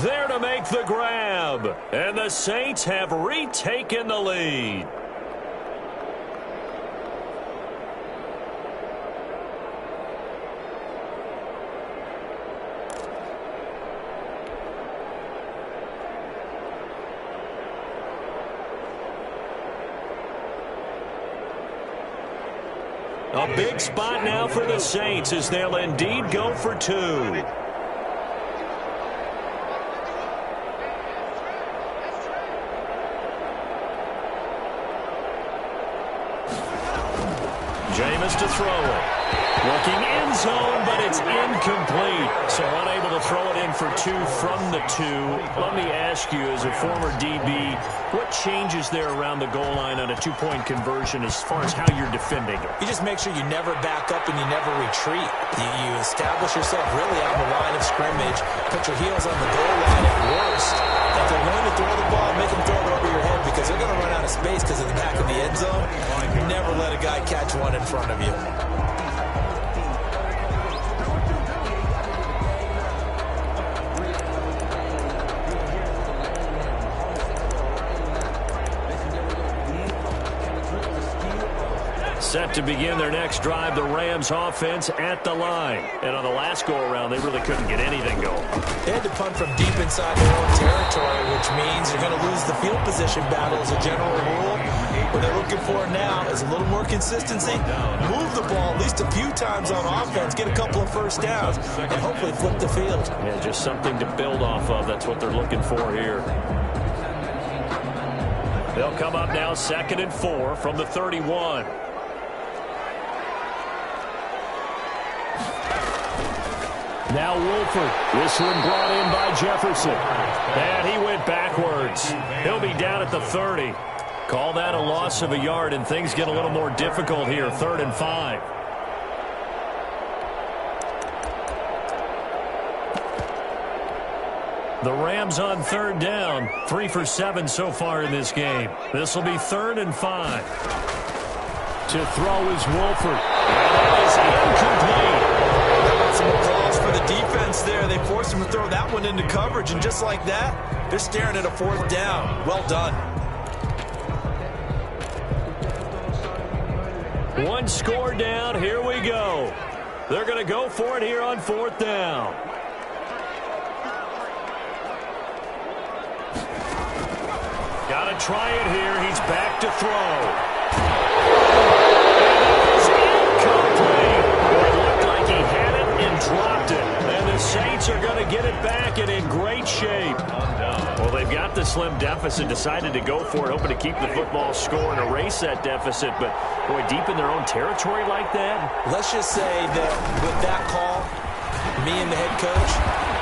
there to make the grab. And the Saints have retaken the lead. A big spot now for the Saints as they'll indeed go for 2. Jameis to throw it. Working end zone, but it's incomplete. So unable to throw it in for 2 from the 2. Let me ask you, as a former DB, what changes there around the goal line on a 2-point conversion as far as how you're defending it? You just make sure you never back up and you never retreat. You establish yourself really on the line of scrimmage, put your heels on the goal line at worst. If they're going to throw the ball, make them throw it over your head because they're going to run out of space because of the back of the end zone. Never let a guy catch one in front of you. Set to begin their next drive, the Rams offense at the line. And on the last go-around, they really couldn't get anything going. They had to punt from deep inside their own territory, which means you're going to lose the field position battle as a general rule. What they're looking for now is a little more consistency. Move the ball at least a few times on offense, get a couple of first downs, and hopefully flip the field. Yeah, just something to build off of. That's what they're looking for here. They'll come up now second and 4 from the 31. Now Wolford. This one brought in by Jefferson. And he went backwards. He'll be down at the 30. Call that a loss of a yard, and things get a little more difficult here. 3rd and 5. The Rams on 3rd down. 3 for 7 so far in this game. This will be 3rd and 5. To throw is Wolford. And that is incomplete. Some applause for the defense there. They forced him to throw that one into coverage, and just like that, they're staring at a 4th down. Well done. One score down. Here we go. They're going to go for it here on 4th down. Got to try it here. He's back to throw. And it is incomplete. It looked like he had it and dropped it. And the Saints are going to get it back and in great shape. Well, they've got the slim deficit, decided to go for it, hoping to keep the football score and erase that deficit. But, boy, deep in their own territory like that. Let's just say that with that call, me and the head coach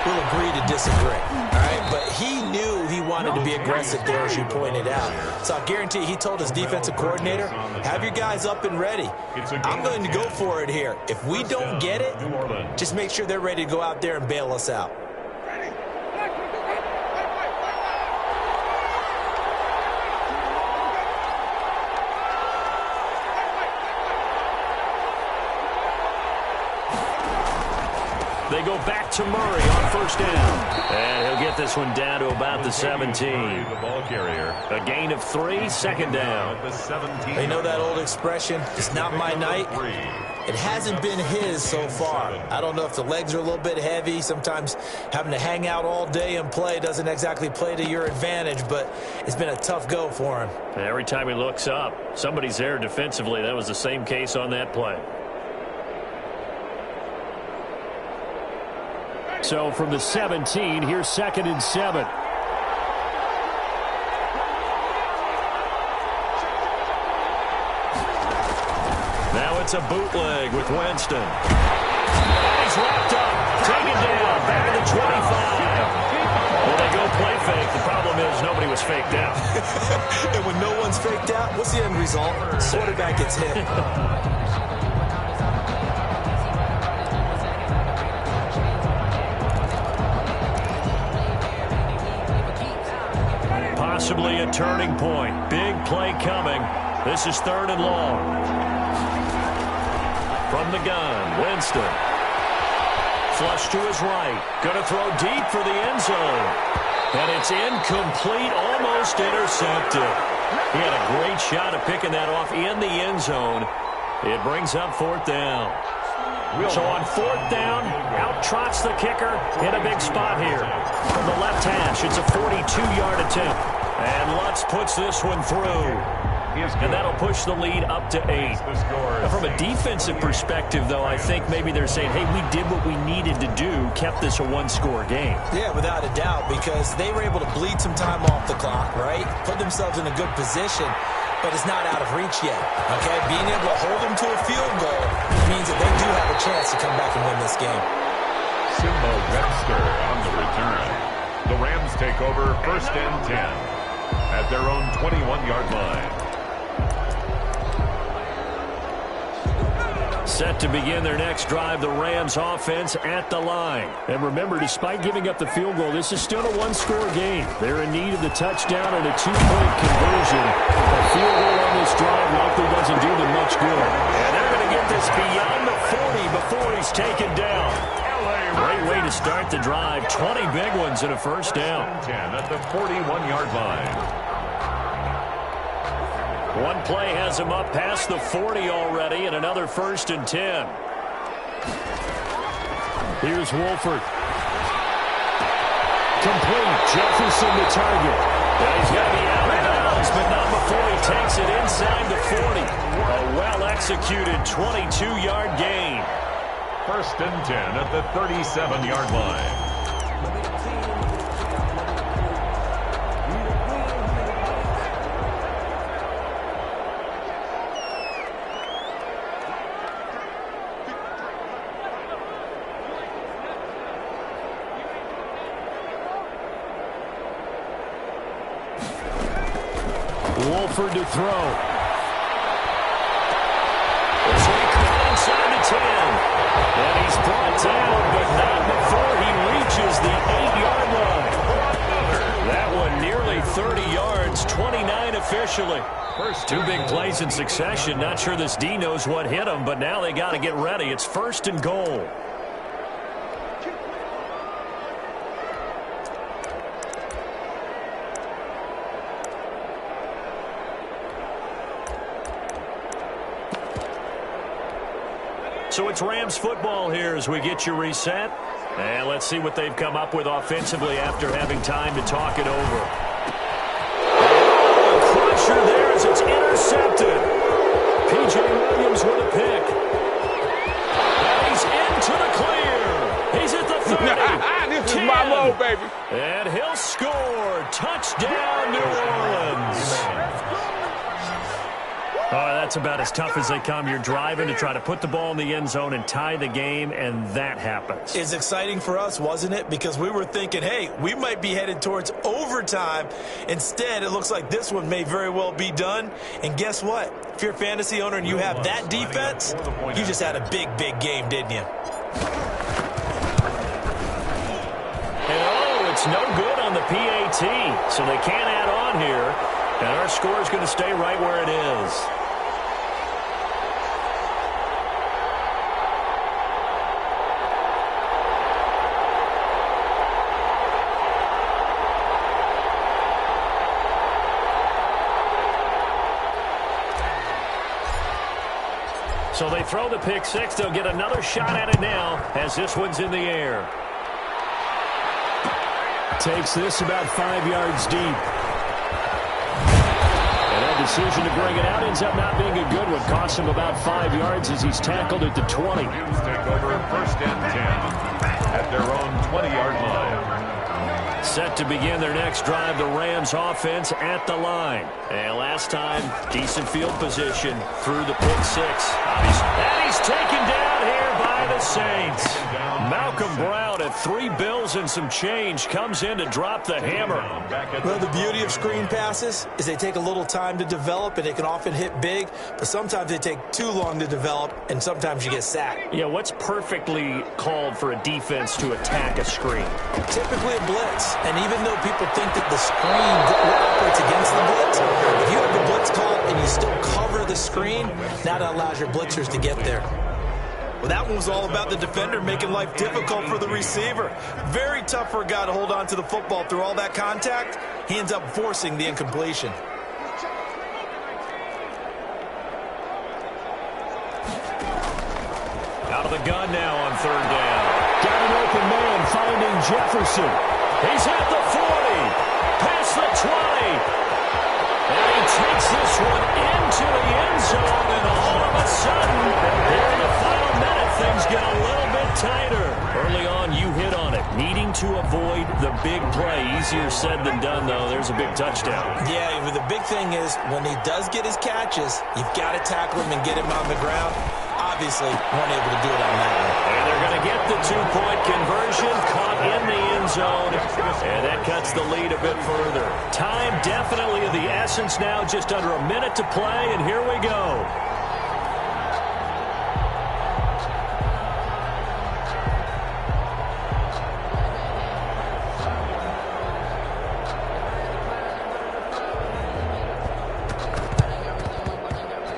will agree to disagree. All right? But he knew he wanted to be aggressive there, as you pointed out. So I guarantee he told his defensive coordinator, have your guys up and ready. I'm going to go for it here. If we don't get it, just make sure they're ready to go out there and bail us out. They go back to Murray on 1st down. And he'll get this one down to about the 17. The ball carrier. A gain of 3, 2nd down. They know that old expression, it's not my night. It hasn't been his so far. I don't know if the legs are a little bit heavy. Sometimes having to hang out all day and play doesn't exactly play to your advantage, but it's been a tough go for him. Every time he looks up, somebody's there defensively. That was the same case on that play. So from the 17, here's 2nd and 7. Now it's a bootleg with Winston. And he's wrapped up, taken down, back at the 25. Well, they go play fake. The problem is nobody was faked out. And when no one's faked out, what's the end result? Quarterback gets hit. Possibly a turning point. Big play coming. This is 3rd and long. From the gun, Winston. Flush to his right. Going to throw deep for the end zone. And it's incomplete, almost intercepted. He had a great shot at picking that off in the end zone. It brings up 4th down. So on 4th down, out trots the kicker in a big spot here. From the left hash, it's a 42-yard attempt. And Lutz puts this one through. And that'll push the lead up to 8. Now, from a defensive perspective, though, I think maybe they're saying, hey, we did what we needed to do, kept this a 1-score game. Yeah, without a doubt, because they were able to bleed some time off the clock, right? Put themselves in a good position, but it's not out of reach yet, okay? Being able to hold them to a field goal means that they do have a chance to come back and win this game. Simba Webster on the return. The Rams take over 1st and 10 at their own 21-yard line. Set to begin their next drive, the Rams offense at the line. And remember, despite giving up the field goal, this is still a 1-score game. They're in need of the touchdown and a 2-point conversion. A field goal on this drive likely doesn't do them much good. And they're going to get this beyond the 40 before he's taken down. Great way to start the drive. 20 big ones and a 1st down. 10 at the 41-yard line. One play has him up past the 40 already, and another 1st and 10. Here's Wolford. Complete. Jefferson the target. Now he's got to be out of bounds, but not before he takes it inside the 40. A well-executed 22-yard gain. 1st and 10 at the 37-yard line. Stafford to throw. So he caught inside the 10. And he's brought down, but not before he reaches the 8-yard line. That one nearly 30 yards, 29 officially. First 2 big plays in succession. Not sure this D knows what hit him, but now they got to get ready. It's 1st and goal. So it's Rams football here as we get you reset. And let's see what they've come up with offensively after having time to talk it over. Oh, a crusher there as it's intercepted. P.J. Williams with a pick. And he's into the clear. He's at the 30. This is my low, baby. And he'll score. Touchdown, New Orleans. Oh, that's about as tough as they come. You're driving to try to put the ball in the end zone and tie the game, and that happens. It's exciting for us, wasn't it? Because we were thinking, hey, we might be headed towards overtime. Instead, it looks like this one may very well be done. And guess what? If you're a fantasy owner and you have that defense, you just had a big, big game, didn't you? And oh, it's no good on the PAT, so they can't add on here. And our score is going to stay right where it is. So they throw the pick six. They'll get another shot at it now as this one's in the air. Takes this about 5 yards deep. Decision to bring it out ends up not being a good one. Costs him about 5 yards as he's tackled at the 20. Rams take over 1st and 10 at their own 20-yard line. Set to begin their next drive, the Rams offense at the line. And last time, decent field position through the pick six. And he's taken down here by the Saints. Malcolm Brown at 3 bills and some change comes in to drop the hammer. Well, the beauty of screen passes is they take a little time to develop, and they can often hit big, but sometimes they take too long to develop, and sometimes you get sacked. Yeah, what's perfectly called for a defense to attack a screen? Typically a blitz, and even though people think that the screen operates against the blitz, if you have the blitz called and you still cover the screen, that allows your blitzers to get there. Well, that one was all about the defender making life difficult for the receiver. Very tough for a guy to hold on to the football through all that contact. He ends up forcing the incompletion. Out of the gun now on 3rd down. Got an open man finding Jefferson. He's at the 40. Past the 20. And he takes this one into the end zone, and all of a sudden, here in the final minute, things get a little bit tighter. Early on, you hit on it. Needing to avoid the big play. Easier said than done, though. There's a big touchdown. Yeah, but the big thing is when he does get his catches, you've got to tackle him and get him on the ground. Obviously, weren't able to do it on that one. And they're going to get the 2-point conversion, caught in the end zone, and that cuts the lead a bit further. Time definitely of the essence now, just under a minute to play, and here we go.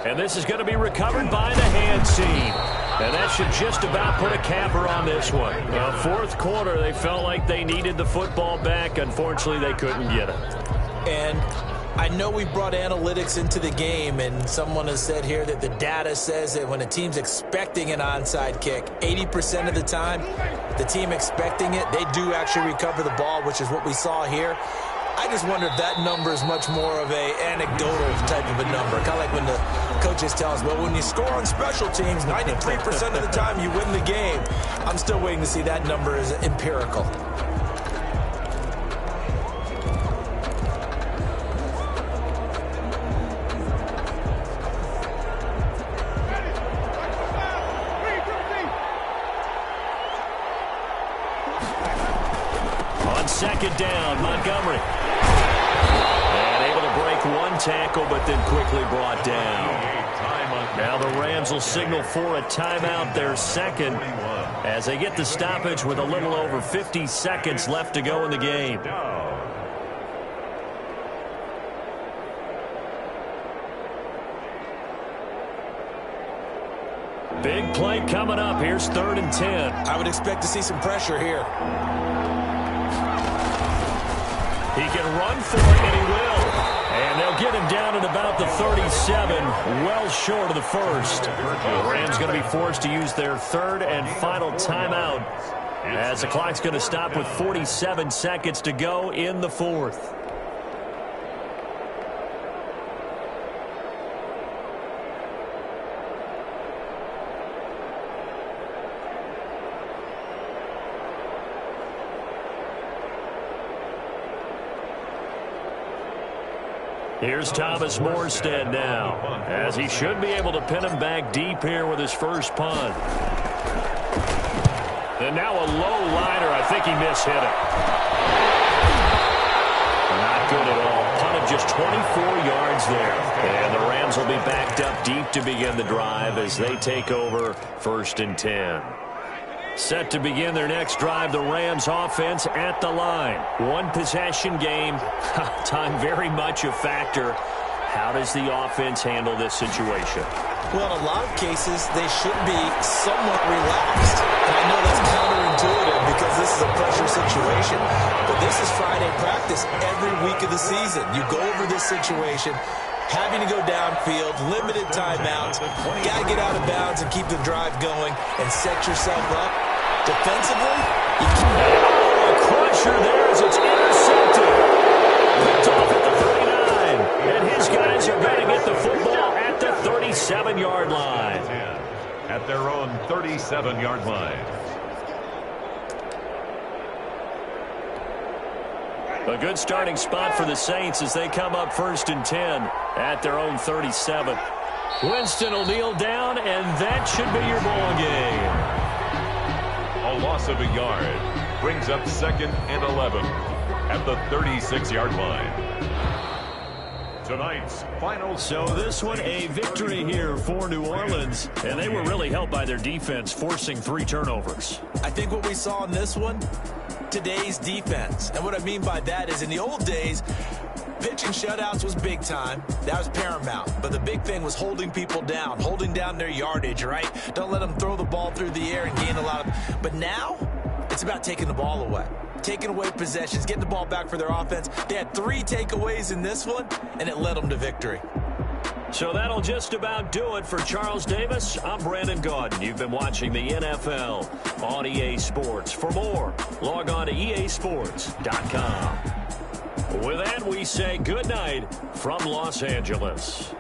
And this is going to be recovered by the hand team. And that should just about put a capper on this one. 4th quarter, they felt like they needed the football back. Unfortunately, they couldn't get it. And I know we brought analytics into the game, and someone has said here that the data says that when a team's expecting an onside kick, 80% of the time, the team expecting it, they do actually recover the ball, which is what we saw here. I just wonder if that number is much more of a anecdotal type of a number. Kind of like when the coaches tell us, well, when you score on special teams, 93% of the time you win the game. I'm still waiting to see that number as empirical. On 2nd down, Montgomery. And able to break one tackle, but then quickly brought down. Now the Rams will signal for a timeout, their second, as they get the stoppage with a little over 50 seconds left to go in the game. Big play coming up. Here's 3rd and 10. I would expect to see some pressure here. He can run for it, and he will. And they'll get him down at about the 37, well short of the first. The Rams going to be forced to use their 3rd and final timeout, as the clock's going to stop with 47 seconds to go in the 4th. Here's Thomas Morstead now, as he should be able to pin him back deep here with his first punt. And now a low liner. I think he mishit it. Not good at all. Punt of just 24 yards there. And the Rams will be backed up deep to begin the drive as they take over 1st and 10. Set to begin their next drive, the Rams offense at the line. One possession game. Time very much a factor. How does the offense handle this situation? Well, in a lot of cases, they should be somewhat relaxed. And I know that's counterintuitive because this is a pressure situation. But this is Friday practice every week of the season. You go over this situation, having to go downfield, limited timeouts, got to get out of bounds and keep the drive going and set yourself up. Defensively, you can't. A crusher there as it's intercepted. Picked off at the 39. And his guys are going to get the football at the 37-yard line. At their own 37-yard line. A good starting spot for the Saints as they come up 1st and 10 at their own 37. Winston will kneel down, and that should be your ball game. A loss of a yard brings up 2nd and 11 at the 36-yard line. Tonight's final. So this one, a victory here for New Orleans, and they were really helped by their defense, forcing 3 turnovers. I think what we saw in this one, today's defense. And what I mean by that is in the old days, pitching shutouts was big time. That was paramount. But the big thing was holding people down, holding down their yardage, right? Don't let them throw the ball through the air and gain a lot of. But now, it's about taking the ball away. Taking away possessions, getting the ball back for their offense. They had 3 takeaways in this one, and it led them to victory. So that'll just about do it for Charles Davis. I'm Brandon Gaudin. You've been watching the NFL on EA Sports. For more, log on to easports.com. With that, we say good night from Los Angeles.